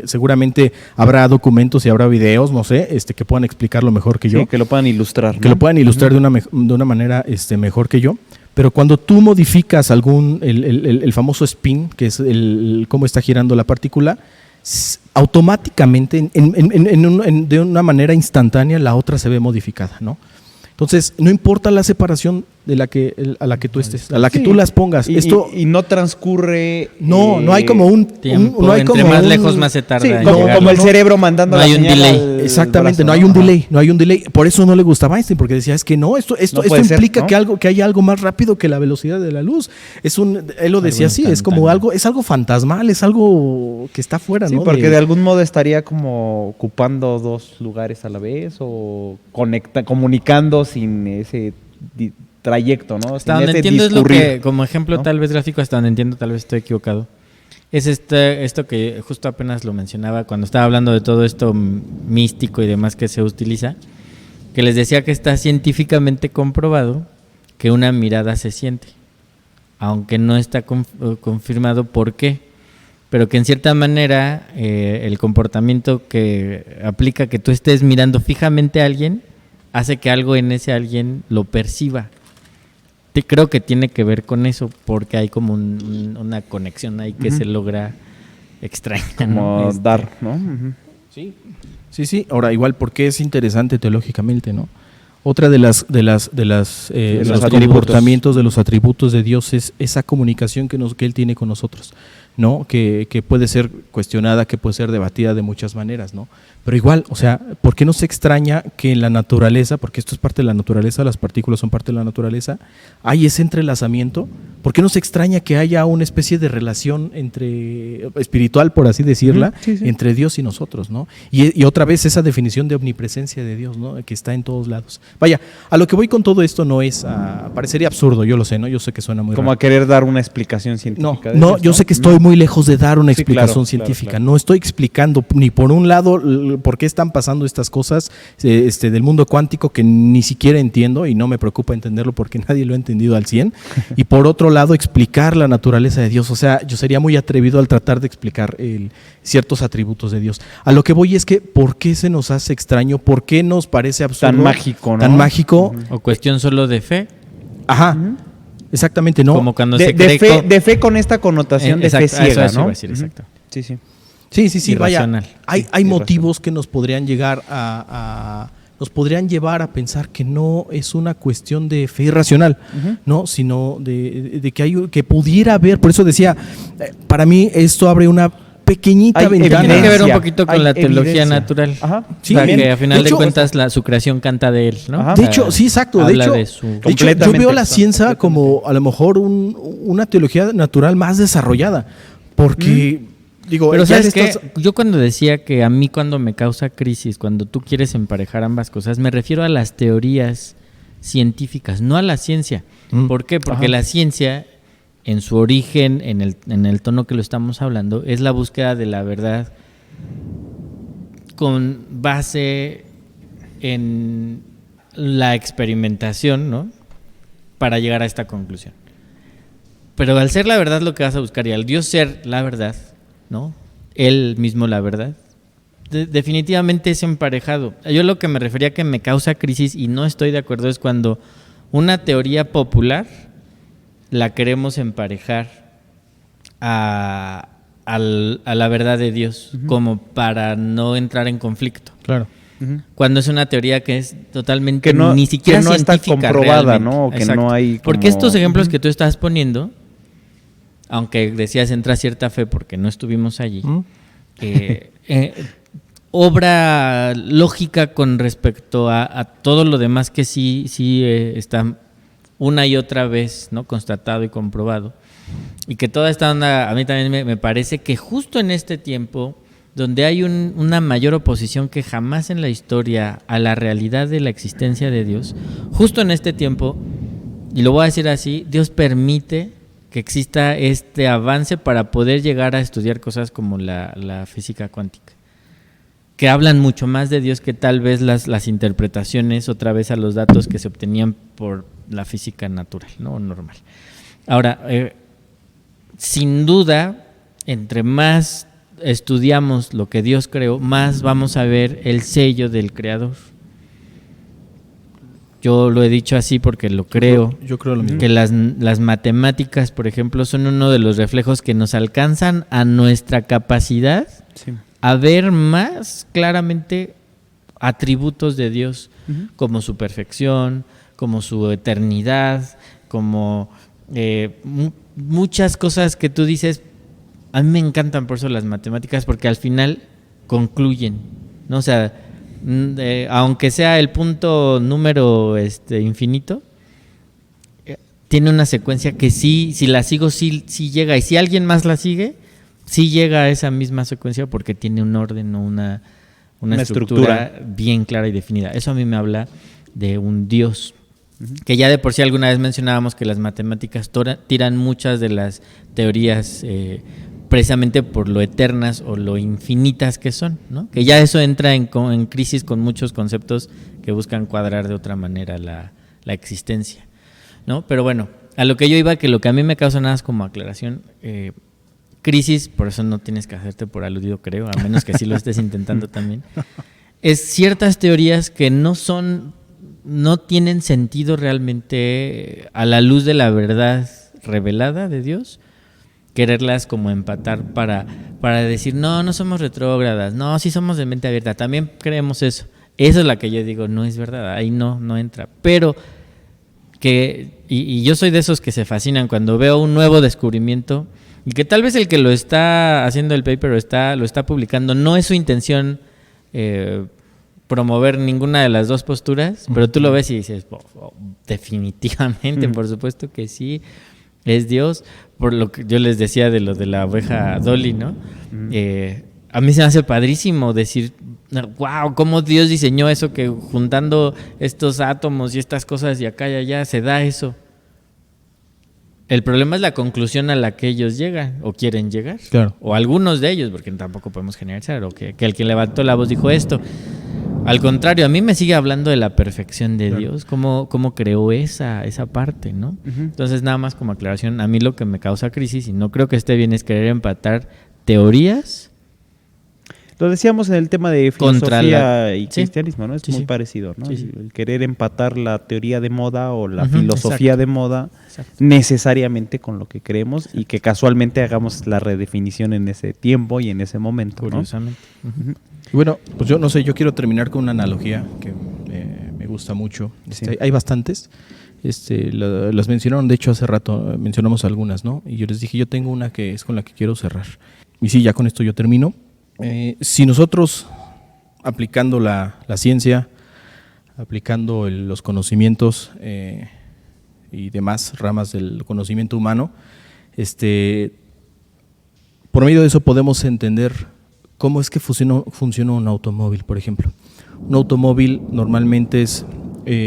S3: seguramente habrá documentos y habrá videos, no sé, que puedan explicarlo mejor que yo.
S1: Sí, que lo puedan ilustrar.
S3: Que lo puedan ilustrar de una manera mejor que yo. Pero cuando tú modificas el famoso spin, que es cómo está girando la partícula, automáticamente, de una manera instantánea, la otra se ve modificada, ¿no? Entonces, no importa la separación a la que tú estés, a la que tú las pongas.
S1: Y no transcurre.
S3: No hay como un
S2: tiempo.
S3: No hay
S2: entre
S3: como
S2: más
S3: un,
S2: lejos más se tarda.
S1: Sí,
S2: en
S1: como,
S2: llegar,
S1: como el
S2: ¿no?
S1: cerebro mandando
S2: No
S1: la
S2: hay un
S1: señal
S2: delay.
S3: Exactamente,
S1: brazo,
S3: no hay un delay. Por eso no le gustaba a Einstein, porque decía, es que no, esto
S1: puede ser,
S3: implica
S1: ¿no?
S3: que haya algo más rápido que la velocidad de la luz. Él lo decía así, es como algo fantasmal, es algo que está fuera,
S1: sí,
S3: ¿no?
S1: porque de algún modo estaría como ocupando dos lugares a la vez o comunicando sin ese trayecto, ¿no?
S2: Hasta
S1: Sin
S2: donde
S1: ese
S2: entiendo es lo
S1: discurrir,
S2: que, como ejemplo
S1: ¿no?
S2: tal vez gráfico, hasta donde entiendo, tal vez estoy equivocado. Es esto que justo apenas lo mencionaba cuando estaba hablando de todo esto místico y demás que se utiliza, que les decía que está científicamente comprobado que una mirada se siente, aunque no está confirmado por qué, pero que en cierta manera el comportamiento que aplica que tú estés mirando fijamente a alguien hace que algo en ese alguien lo perciba. Creo que tiene que ver con eso, porque hay como una conexión ahí que se logra extraña,
S1: como
S2: ¿no?
S1: dar, ¿no?
S3: Sí. Ahora, igual, porque es interesante teológicamente, ¿no? Otra de los comportamientos, de los atributos de Dios es esa comunicación que Él tiene con nosotros, ¿no? Que puede ser cuestionada, que puede ser debatida de muchas maneras, ¿no? Pero igual, o sea, ¿por qué no se extraña que en la naturaleza, porque esto es parte de la naturaleza, las partículas son parte de la naturaleza, hay ese entrelazamiento? ¿Por qué no se extraña que haya una especie de relación espiritual, por así decirla, entre Dios y nosotros, ¿no? Y otra vez esa definición de omnipresencia de Dios, ¿no? Que está en todos lados. Vaya, a lo que voy con todo esto no es, parecería absurdo, yo lo sé, ¿no? Yo sé que suena muy
S1: Como
S3: raro.
S1: a querer dar una explicación científica.
S3: No, yo sé que estoy muy lejos de dar una
S1: Sí,
S3: explicación
S1: claro,
S3: científica.
S1: claro.
S3: No estoy explicando ni por un lado por qué están pasando estas cosas del mundo cuántico que ni siquiera entiendo y no me preocupa entenderlo porque nadie lo ha entendido al 100. Y por otro lado, explicar la naturaleza de Dios. O sea, yo sería muy atrevido al tratar de explicar ciertos atributos de Dios. A lo que voy es que, ¿por qué se nos hace extraño? ¿Por qué nos parece absurdo?
S1: Tan mágico, ¿no?
S3: Tan mágico.
S2: O cuestión solo de fe.
S3: Ajá. Exactamente, ¿no?
S2: Como cuando
S1: De,
S2: se
S1: de
S2: cree...
S1: de fe con esta connotación de fe
S2: exacto,
S1: ciega,
S2: eso
S1: ¿no?
S2: iba a decir, exacto.
S1: Sí, sí.
S3: Sí, vaya,
S2: Irracional.
S3: hay motivos que nos podrían llegar nos podrían llevar a pensar que no es una cuestión de fe irracional, ¿no? Sino de que pudiera haber, por eso decía, para mí esto abre una pequeñita ventana.
S2: Tiene que ver un poquito con
S1: Hay
S2: la teología
S1: evidencia.
S2: natural.
S1: Ajá.
S3: Sí,
S2: o sea,
S3: bien.
S2: que a final
S3: De
S2: de
S3: hecho,
S2: cuentas su creación canta de él, ¿no?
S1: Ajá.
S3: De hecho, sí, exacto. De hecho, yo veo la ciencia como a lo mejor una teología natural más desarrollada, porque digo,
S2: pero
S3: ya
S2: sabes que yo cuando decía que a mí cuando me causa crisis, cuando tú quieres emparejar ambas cosas, me refiero a las teorías científicas, no a la ciencia. ¿Por qué? Porque la ciencia, en su origen, en el tono que lo estamos hablando, es la búsqueda de la verdad con base en la experimentación, ¿no? Para llegar a esta conclusión. Pero al ser la verdad lo que vas a buscar y al Dios ser la verdad, ¿no? Él mismo la verdad, definitivamente es emparejado. Yo lo que me refería que me causa crisis y no estoy de acuerdo es cuando una teoría popular la queremos emparejar a la verdad de Dios, como para no entrar en conflicto.
S3: Claro.
S2: Cuando es una teoría que es totalmente
S1: que no,
S2: ni siquiera
S1: que no está
S2: científica
S1: comprobada,
S2: realmente.
S1: ¿no? O que
S2: Exacto.
S1: no hay como...
S2: Porque estos ejemplos que tú estás poniendo, aunque decías entra cierta fe porque no estuvimos allí, obra lógica con respecto a todo lo demás que sí está una y otra vez, ¿no? Constatado y comprobado. Y que toda esta onda, a mí también me parece que justo en este tiempo, donde hay una mayor oposición que jamás en la historia a la realidad de la existencia de Dios, justo en este tiempo, y lo voy a decir así, Dios permite que exista este avance para poder llegar a estudiar cosas como la física cuántica, que hablan mucho más de Dios que tal vez las interpretaciones, otra vez a los datos que se obtenían por la física natural, ¿no? O normal. Ahora, sin duda, entre más estudiamos lo que Dios creó, más vamos a ver el sello del Creador. Yo lo he dicho así porque lo creo.
S3: Yo creo lo mismo.
S2: Que las matemáticas, por ejemplo, son uno de los reflejos que nos alcanzan a nuestra capacidad a ver más claramente atributos de Dios, como su perfección, como su eternidad, como muchas cosas que tú dices. A mí me encantan por eso las matemáticas, porque al final concluyen, ¿no? O sea, aunque sea el punto número infinito, tiene una secuencia que sí, si la sigo, sí llega. Y si alguien más la sigue, sí llega a esa misma secuencia porque tiene un orden o una estructura bien clara y definida. Eso a mí me habla de un Dios. Que ya de por sí alguna vez mencionábamos que las matemáticas tiran muchas de las teorías precisamente por lo eternas o lo infinitas que son, ¿no? Que ya eso entra en crisis con muchos conceptos que buscan cuadrar de otra manera la existencia, ¿no? Pero bueno, a lo que yo iba, que lo que a mí me causa nada más como aclaración, crisis, por eso no tienes que hacerte por aludido, creo, a menos que sí lo estés intentando también, es ciertas teorías que no tienen sentido realmente a la luz de la verdad revelada de Dios, quererlas como empatar para decir, no somos retrógradas, no, sí somos de mente abierta, también creemos eso. Eso es la que yo digo, no es verdad, ahí no entra. Pero y yo soy de esos que se fascinan cuando veo un nuevo descubrimiento y que tal vez el que lo está haciendo el paper lo está publicando, no es su intención promover ninguna de las dos posturas, pero tú lo ves y dices, definitivamente, por supuesto que sí, es Dios. Por lo que yo les decía de lo de la oveja Dolly, ¿no? A mí se me hace padrísimo decir, wow, cómo Dios diseñó eso, que juntando estos átomos y estas cosas y acá y allá se da eso. El problema es la conclusión a la que ellos llegan o quieren llegar. Claro. O algunos de ellos, porque tampoco podemos generalizar, o que el que levantó la voz dijo esto. Al contrario, a mí me sigue hablando de la perfección de Dios, cómo creó esa parte, ¿no? Entonces, nada más como aclaración, a mí lo que me causa crisis, y no creo que esté bien, es querer empatar teorías.
S1: Lo decíamos en el tema de filosofía y cristianismo, ¿no? Es muy parecido, ¿no? Sí. El querer empatar la teoría de moda o la filosofía de moda necesariamente con lo que creemos y que casualmente hagamos la redefinición en ese tiempo y en ese momento, ¿no?
S2: Curiosamente.
S3: Bueno, pues yo no sé, yo quiero terminar con una analogía que me gusta mucho. Hay bastantes. Las mencionaron, de hecho hace rato mencionamos algunas, ¿no? Y yo les dije, yo tengo una que es con la que quiero cerrar. Y sí, ya con esto yo termino. Si nosotros, aplicando la ciencia, aplicando los conocimientos y demás ramas del conocimiento humano, por medio de eso podemos entender cómo es que funciona un automóvil, por ejemplo. Un automóvil normalmente es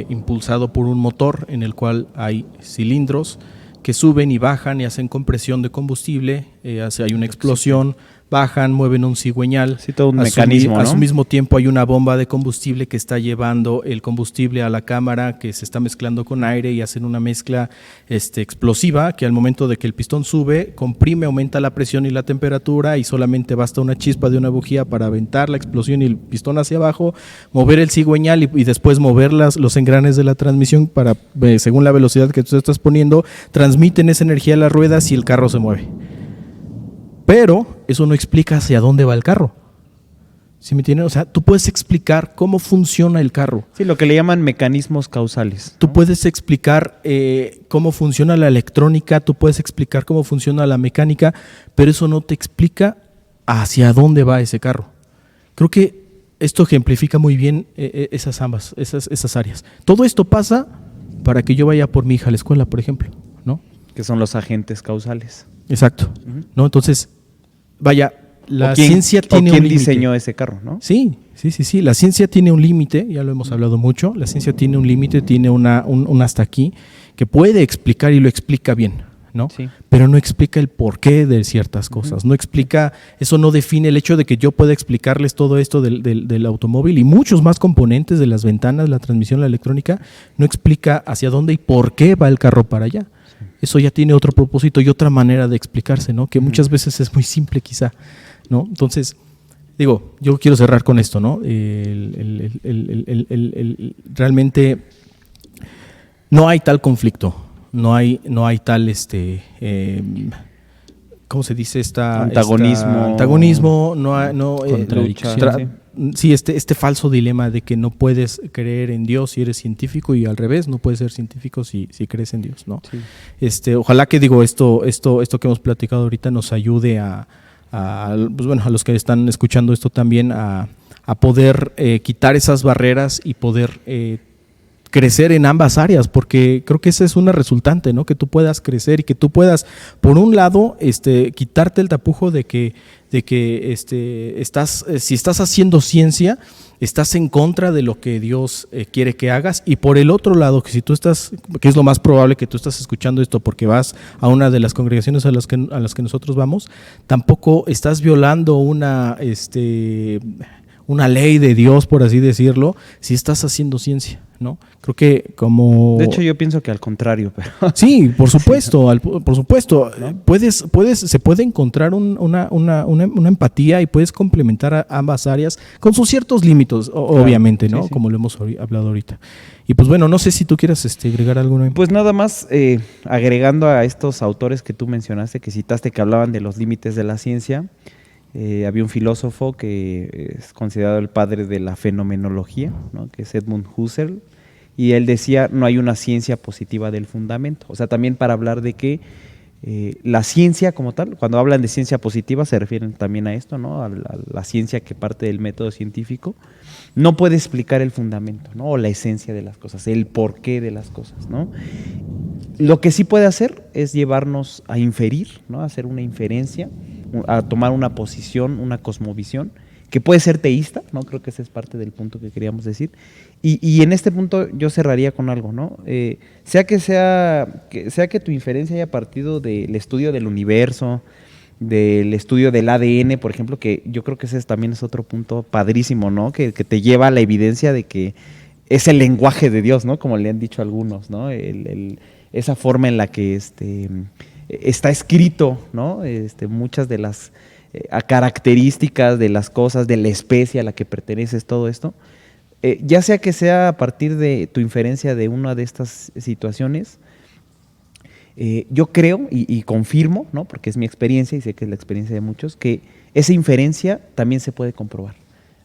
S3: impulsado por un motor en el cual hay cilindros que suben y bajan y hacen compresión de combustible, hay una explosión, bajan, mueven un cigüeñal.
S1: Sí, todo un mecanismo, ¿no?
S3: A su mismo tiempo hay una bomba de combustible que está llevando el combustible a la cámara, que se está mezclando con aire y hacen una mezcla explosiva, que al momento de que el pistón sube, comprime, aumenta la presión y la temperatura y solamente basta una chispa de una bujía para aventar la explosión y el pistón hacia abajo, mover el cigüeñal y después mover los engranes de la transmisión para, según la velocidad que tú estás poniendo, transmiten esa energía a las ruedas y el carro se mueve. Pero eso no explica hacia dónde va el carro. ¿Sí me entienden? O sea, tú puedes explicar cómo funciona el carro.
S1: Sí, lo que le llaman mecanismos causales, ¿no?
S3: Tú puedes explicar cómo funciona la electrónica, tú puedes explicar cómo funciona la mecánica, pero eso no te explica hacia dónde va ese carro. Creo que esto ejemplifica muy bien esas áreas. Todo esto pasa para que yo vaya por mi hija a la escuela, por ejemplo, ¿no?
S1: Que son los agentes causales.
S3: Exacto. ¿No? Entonces, vaya, la ciencia tiene un límite.
S1: ¿Quién diseñó ese carro, no?
S3: Sí. La ciencia tiene un límite, ya lo hemos hablado mucho. La ciencia tiene un límite, tiene un hasta aquí, que puede explicar y lo explica bien, ¿no? Sí. Pero no explica el porqué de ciertas cosas. No explica, eso no define el hecho de que yo pueda explicarles todo esto del automóvil y muchos más componentes de las ventanas, la transmisión, la electrónica, no explica hacia dónde y por qué va el carro para allá. Eso ya tiene otro propósito y otra manera de explicarse, ¿no? Que muchas veces es muy simple quizá, ¿no? Entonces, digo, yo quiero cerrar con esto, ¿no? Realmente no hay tal conflicto, no hay tal ¿cómo se dice?
S1: Antagonismo,
S3: no
S1: contradicción,
S3: sí, este falso dilema de que no puedes creer en Dios si eres científico y al revés, no puedes ser científico si crees en Dios, ¿no? Sí. Ojalá que esto que hemos platicado ahorita nos ayude pues bueno, a los que están escuchando esto también a poder quitar esas barreras y poder crecer en ambas áreas, porque creo que esa es una resultante, ¿no? Que tú puedas crecer y que tú puedas, por un lado, quitarte el tapujo de que si estás haciendo ciencia, estás en contra de lo que Dios quiere que hagas, y por el otro lado, que si tú estás, que es lo más probable que tú estás escuchando esto porque vas a una de las congregaciones a las que nosotros vamos, tampoco estás violando una ley de Dios, por así decirlo, si estás haciendo ciencia, ¿no? Creo que como...
S1: De hecho, yo pienso que al contrario. Pero...
S3: Sí, por supuesto, por supuesto. ¿No? Se puede encontrar una empatía y puedes complementar a ambas áreas con sus ciertos límites, obviamente, ¿no? Sí, sí. Como lo hemos hablado ahorita. Y pues bueno, no sé si tú quieras agregar alguno.
S1: Pues nada más, agregando a estos autores que tú mencionaste, que citaste, que hablaban de los límites de la ciencia. Había un filósofo que es considerado el padre de la fenomenología, ¿no? Que es Edmund Husserl, y él decía, no hay una ciencia positiva del fundamento. O sea, también para hablar de que la ciencia como tal, cuando hablan de ciencia positiva se refieren también a esto, ¿no? A la ciencia que parte del método científico, no puede explicar el fundamento, ¿no? O la esencia de las cosas, el porqué de las cosas, ¿no? Lo que sí puede hacer es llevarnos a inferir, ¿no? A hacer una inferencia, a tomar una posición, una cosmovisión, que puede ser teísta, ¿no? Creo que ese es parte del punto que queríamos decir. Y en este punto yo cerraría con algo, ¿no? Sea que tu inferencia haya partido del estudio del universo, del estudio del ADN, por ejemplo, que yo creo que ese también es otro punto padrísimo, ¿no? Que te lleva a la evidencia de que es el lenguaje de Dios, ¿no? Como le han dicho algunos, ¿no? Esa forma en la que está escrito, ¿no? Muchas de las características de las cosas, de la especie a la que perteneces, todo esto, ya sea que sea a partir de tu inferencia de una de estas situaciones, yo creo y confirmo, ¿no? Porque es mi experiencia y sé que es la experiencia de muchos, que esa inferencia también se puede comprobar.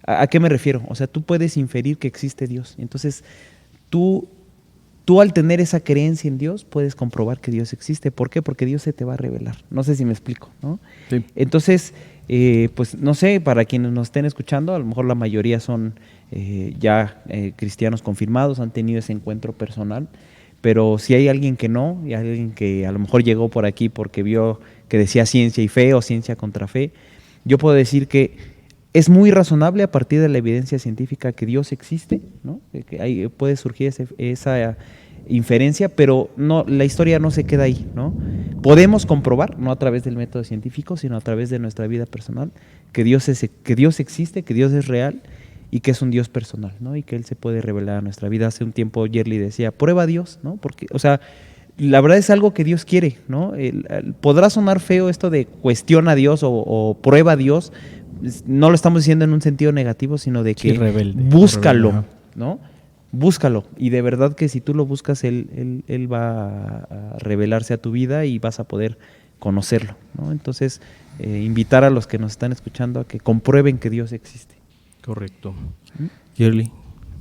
S1: ¿A qué me refiero? O sea, tú puedes inferir que existe Dios, entonces tú al tener esa creencia en Dios puedes comprobar que Dios existe. ¿Por qué? Porque Dios se te va a revelar. No sé si me explico, ¿no? Sí. Entonces, pues no sé, para quienes nos estén escuchando, a lo mejor la mayoría son ya cristianos confirmados, han tenido ese encuentro personal, pero si hay alguien que no, y hay alguien que a lo mejor llegó por aquí porque vio que decía ciencia y fe o ciencia contra fe, yo puedo decir que es muy razonable a partir de la evidencia científica que Dios existe, ¿no? Que ahí puede surgir esa inferencia, pero no, la historia no se queda ahí, ¿no? Podemos comprobar, no a través del método científico, sino a través de nuestra vida personal, que Dios existe, que Dios es real y que es un Dios personal, ¿no? Y que Él se puede revelar a nuestra vida. Hace un tiempo Yerli decía, prueba a Dios, ¿no? Porque, o sea, la verdad es algo que Dios quiere, ¿no? Podrá sonar feo esto de cuestiona a Dios o prueba a Dios. No lo estamos diciendo en un sentido negativo, sino de que búscalo, ¿no? Búscalo. Y de verdad que si tú lo buscas, Él va a revelarse a tu vida y vas a poder conocerlo, ¿no? Entonces, invitar a los que nos están escuchando a que comprueben que Dios existe.
S3: Correcto. Yerli.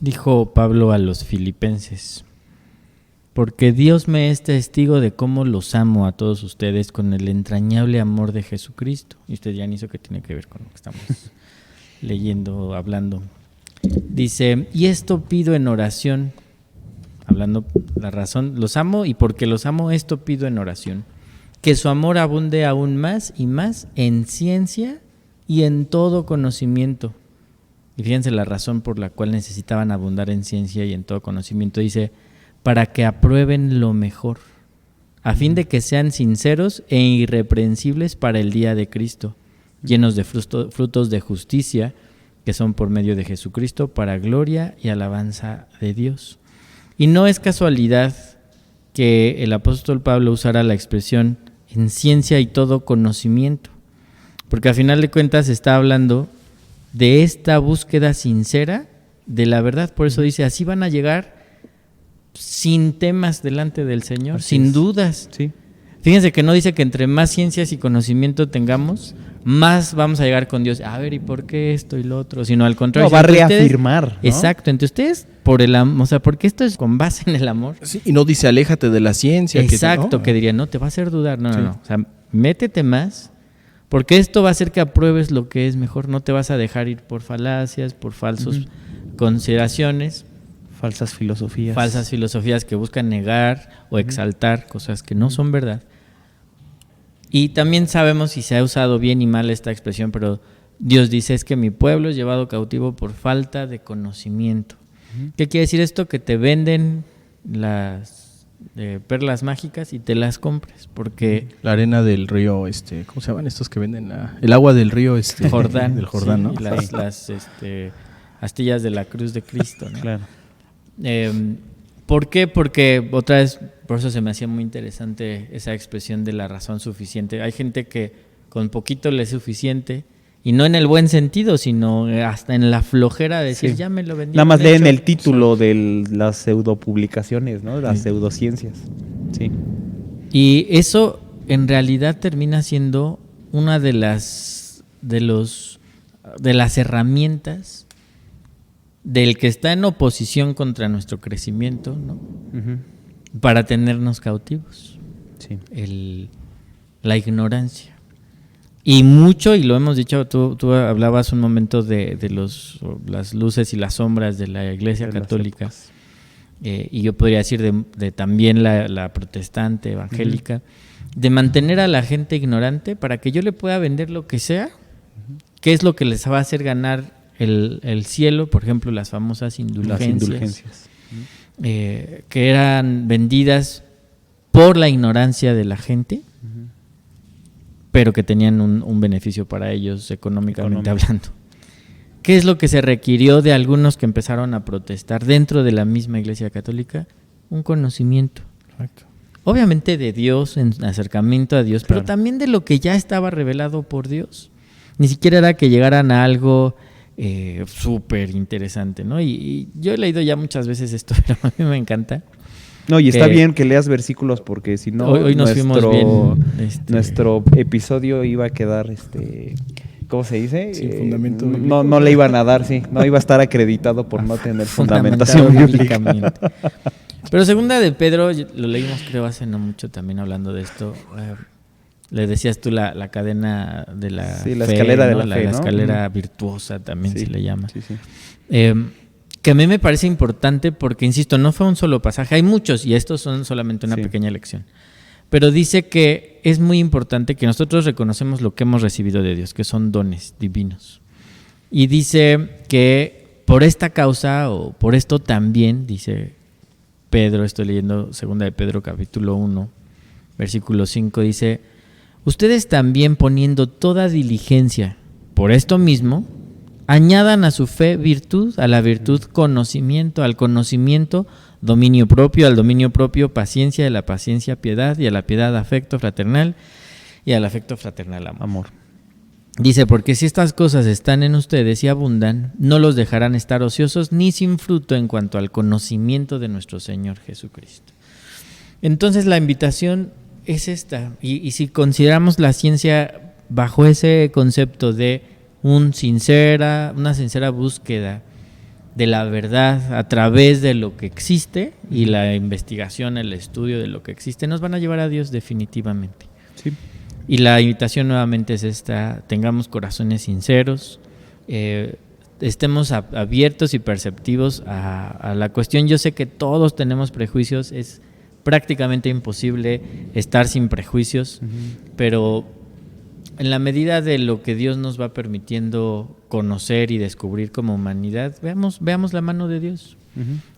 S2: Dijo Pablo a los filipenses: porque Dios me es testigo de cómo los amo a todos ustedes con el entrañable amor de Jesucristo. Y usted ya ni hizo que tiene que ver con lo que estamos leyendo, hablando. Dice, y esto pido en oración, hablando la razón, los amo y porque los amo, esto pido en oración, que su amor abunde aún más y más en ciencia y en todo conocimiento. Y fíjense la razón por la cual necesitaban abundar en ciencia y en todo conocimiento. Dice, para que aprueben lo mejor, a fin de que sean sinceros e irreprensibles para el día de Cristo, llenos de frutos de justicia, que son por medio de Jesucristo, para gloria y alabanza de Dios. Y no es casualidad que el apóstol Pablo usara la expresión en ciencia y todo conocimiento, porque al final de cuentas está hablando de esta búsqueda sincera de la verdad. Por eso dice, así van a llegar sin temas delante del Señor, así sin dudas.
S1: Sí.
S2: Fíjense que no dice que entre más ciencias y conocimiento tengamos, más vamos a llegar con Dios, a ver, ¿y por qué esto y lo otro? Sino al contrario.
S1: No, va a reafirmar, ¿no?
S2: Exacto, entre ustedes, porque esto es con base en el amor.
S3: Sí, y no dice aléjate de la ciencia.
S2: Exacto, que diría, no, te va a hacer dudar. No, no. O sea, métete más, porque esto va a hacer que apruebes lo que es mejor. No te vas a dejar ir por falacias, por falsos consideraciones.
S1: Falsas filosofías
S2: Que buscan negar o exaltar cosas que no son verdad. Y también sabemos, si se ha usado bien y mal esta expresión, pero Dios dice, es que mi pueblo es llevado cautivo por falta de conocimiento. ¿Qué quiere decir esto? Que te venden las perlas mágicas y te las compres, porque...
S3: La arena del río, ¿cómo se llaman estos que venden? El agua del río
S2: Jordán.
S3: Del Jordán,
S2: sí,
S3: ¿no?
S2: Y las astillas de la cruz de Cristo, ¿no?
S1: Claro.
S2: ¿Por qué? Porque otra vez, por eso se me hacía muy interesante esa expresión de la razón suficiente. Hay gente que con poquito le es suficiente, y no en el buen sentido, sino hasta en la flojera de decir, ya me lo vendí.
S1: Nada más leen el título de las pseudopublicaciones, ¿no? Las pseudociencias. Sí.
S2: Y eso en realidad termina siendo una de las herramientas del que está en oposición contra nuestro crecimiento, ¿no? Para tenernos cautivos.
S1: Sí.
S2: La ignorancia. Y mucho, y lo hemos dicho, tú hablabas un momento de las luces y las sombras de la Iglesia Católica, y yo podría decir de también la protestante, evangélica, de mantener a la gente ignorante para que yo le pueda vender lo que sea, que es lo que les va a hacer ganar el cielo, por ejemplo, las famosas indulgencias. Que eran vendidas por la ignorancia de la gente, pero que tenían un beneficio para ellos económicamente hablando. ¿Qué es lo que se requirió de algunos que empezaron a protestar dentro de la misma Iglesia Católica? Un conocimiento.
S3: Exacto.
S2: Obviamente de Dios, en acercamiento a Dios, pero también de lo que ya estaba revelado por Dios. Ni siquiera era que llegaran a algo súper interesante, ¿no? Y yo he leído ya muchas veces esto, pero a mí me encanta.
S1: No, y está bien que leas versículos, porque si no,
S2: hoy nos fuimos bien.
S1: Nuestro episodio iba a quedar, ¿cómo se dice?
S3: Sin fundamento
S1: bíblico. No le iban a dar, no iba a estar acreditado por no tener fundamentación bíblica.
S2: Pero segunda de Pedro, lo leímos creo hace no mucho también hablando de esto. Le decías tú la cadena de la fe,
S1: la escalera, ¿no?
S2: De la fe, ¿no? La escalera virtuosa también se le llama.
S1: Sí.
S2: Que a mí me parece importante porque, insisto, no fue un solo pasaje, hay muchos y estos son solamente una pequeña lección. Pero dice que es muy importante que nosotros reconocemos lo que hemos recibido de Dios, que son dones divinos. Y dice que por esta causa o por esto también, dice Pedro, estoy leyendo 2 de Pedro capítulo 1, versículo 5, dice: ustedes también, poniendo toda diligencia por esto mismo, añadan a su fe virtud, a la virtud conocimiento, al conocimiento dominio propio, al dominio propio paciencia, a la paciencia piedad, y a la piedad afecto fraternal, y al afecto fraternal amor. Dice, porque si estas cosas están en ustedes y abundan, no los dejarán estar ociosos ni sin fruto en cuanto al conocimiento de nuestro Señor Jesucristo. Entonces la invitación es esta, y si consideramos la ciencia bajo ese concepto de una sincera búsqueda de la verdad a través de lo que existe, y la investigación, el estudio de lo que existe, nos van a llevar a Dios definitivamente.
S1: Sí.
S2: Y la invitación nuevamente es esta: tengamos corazones sinceros, estemos abiertos y perceptivos a la cuestión. Yo sé que todos tenemos prejuicios, es prácticamente imposible estar sin prejuicios, pero en la medida de lo que Dios nos va permitiendo conocer y descubrir como humanidad, veamos la mano de Dios.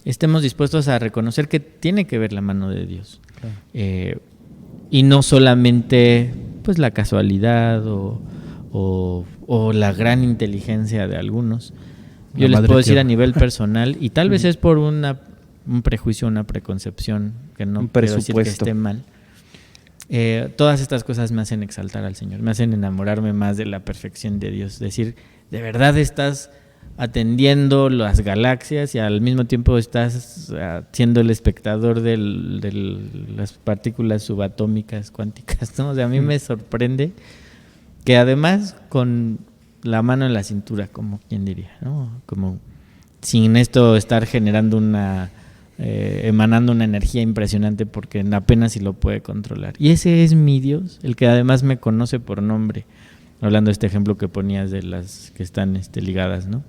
S2: Estemos dispuestos a reconocer que tiene que ver la mano de Dios. Claro. Y no solamente pues la casualidad o la gran inteligencia de algunos. Yo les puedo decir a nivel personal, y tal vez es por un prejuicio, una preconcepción, que no quiero decir que esté mal. Todas estas cosas me hacen exaltar al Señor, me hacen enamorarme más de la perfección de Dios. Decir, de verdad estás atendiendo las galaxias y al mismo tiempo estás siendo el espectador de las partículas subatómicas cuánticas, ¿no? O sea, a mí me sorprende que además con la mano en la cintura, como quien diría, ¿no? Como sin esto estar generando emanando una energía impresionante porque apenas si lo puede controlar. Y ese es mi Dios, el que además me conoce por nombre, hablando de este ejemplo que ponías de las que están ligadas, ¿no?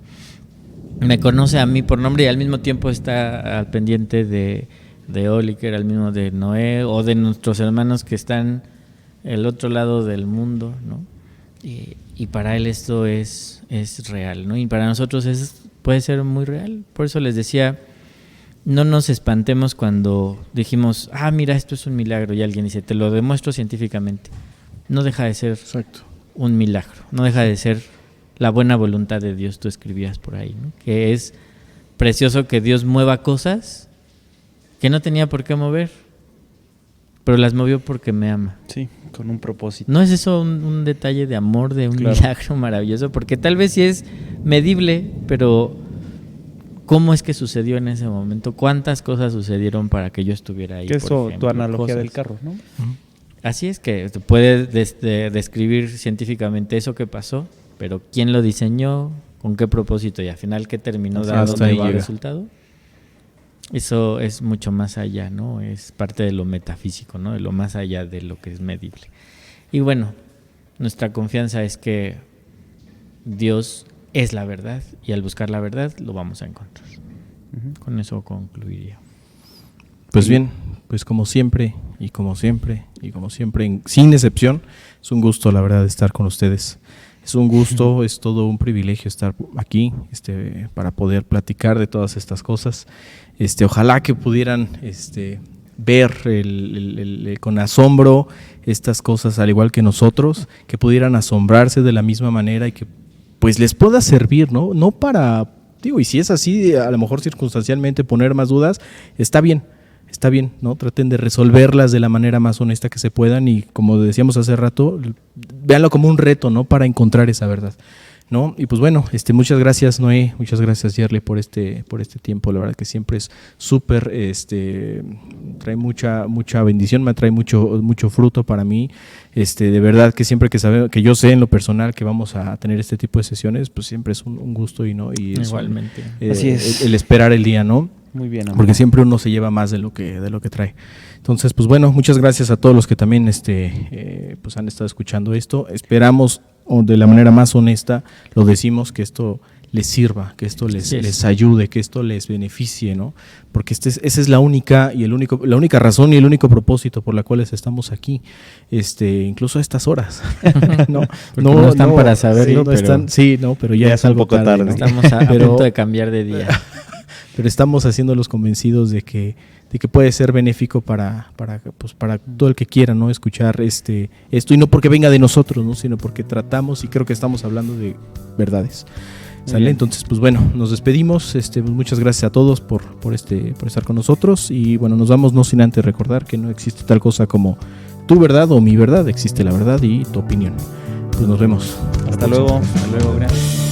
S2: Me conoce a mí por nombre y al mismo tiempo está al pendiente de Oliker, al mismo de Noé o de nuestros hermanos que están el otro lado del mundo, ¿no? Y para él esto es real, ¿no? Y para nosotros puede ser muy real. Por eso les decía, no nos espantemos cuando dijimos, mira, esto es un milagro, y alguien dice, te lo demuestro científicamente. No deja de ser un milagro, no deja de ser la buena voluntad de Dios. Tú escribías por ahí, ¿no? Que es precioso que Dios mueva cosas que no tenía por qué mover, pero las movió porque me ama.
S1: Sí, con un propósito.
S2: ¿No es eso un detalle de amor, de un milagro maravilloso? Porque tal vez sí es medible, pero ¿cómo es que sucedió en ese momento? ¿Cuántas cosas sucedieron para que yo estuviera ahí?
S1: Que eso,
S2: por ejemplo,
S1: tu analogía
S2: cosas
S1: del carro, ¿no?
S3: Uh-huh.
S2: Así es, que te puede describir científicamente eso que pasó, pero ¿quién lo diseñó? ¿Con qué propósito? Y al final, ¿qué terminó dando el resultado? Eso es mucho más allá, ¿no? Es parte de lo metafísico, ¿no? De lo más allá de lo que es medible. Y bueno, nuestra confianza es que Dios es la verdad y al buscar la verdad lo vamos a encontrar. Uh-huh. Con eso concluiría.
S3: Pues bien, pues como siempre, sin excepción, es un gusto, la verdad, estar con ustedes. Es un gusto, es todo un privilegio estar aquí, para poder platicar de todas estas cosas. Ojalá que pudieran ver con asombro estas cosas, al igual que nosotros, que pudieran asombrarse de la misma manera y que pues les pueda servir, ¿no? No para, y si es así, a lo mejor circunstancialmente poner más dudas, está bien, ¿no? Traten de resolverlas de la manera más honesta que se puedan y, como decíamos hace rato, véanlo como un reto, ¿no? Para encontrar esa verdad, ¿no? Y pues bueno, muchas gracias, Noé, muchas gracias, Yerle, por este tiempo. La verdad que siempre es súper, trae mucha bendición, me trae mucho fruto para mí. De verdad que siempre que yo sé en lo personal que vamos a tener este tipo de sesiones, pues siempre es un gusto y
S2: igualmente.
S1: Así es.
S3: El esperar el día, ¿no?
S1: Muy bien, amor.
S3: Porque siempre uno se lleva más de lo que trae. Entonces, pues bueno, muchas gracias a todos los que también pues han estado escuchando esto. Esperamos, de la manera más honesta, lo decimos, que esto les sirva, que esto les ayude, que esto les beneficie, ¿no? Porque esa es la única razón y el único propósito por la cual estamos aquí, incluso a estas horas. no
S2: están para saberlo,
S3: pero ya es algo tarde, ¿no?
S2: Estamos a punto de cambiar de día.
S3: Pero estamos haciéndolos convencidos de que puede ser benéfico para todo el que quiera, ¿no? Escuchar esto, y no porque venga de nosotros, ¿no? Sino porque tratamos y creo que estamos hablando de verdades. ¿Sale? Entonces, pues bueno, nos despedimos. Pues muchas gracias a todos por estar con nosotros. Y bueno, nos vamos no sin antes recordar que no existe tal cosa como tu verdad o mi verdad, existe la verdad y tu opinión. Pues nos vemos.
S1: Hasta luego, gracias.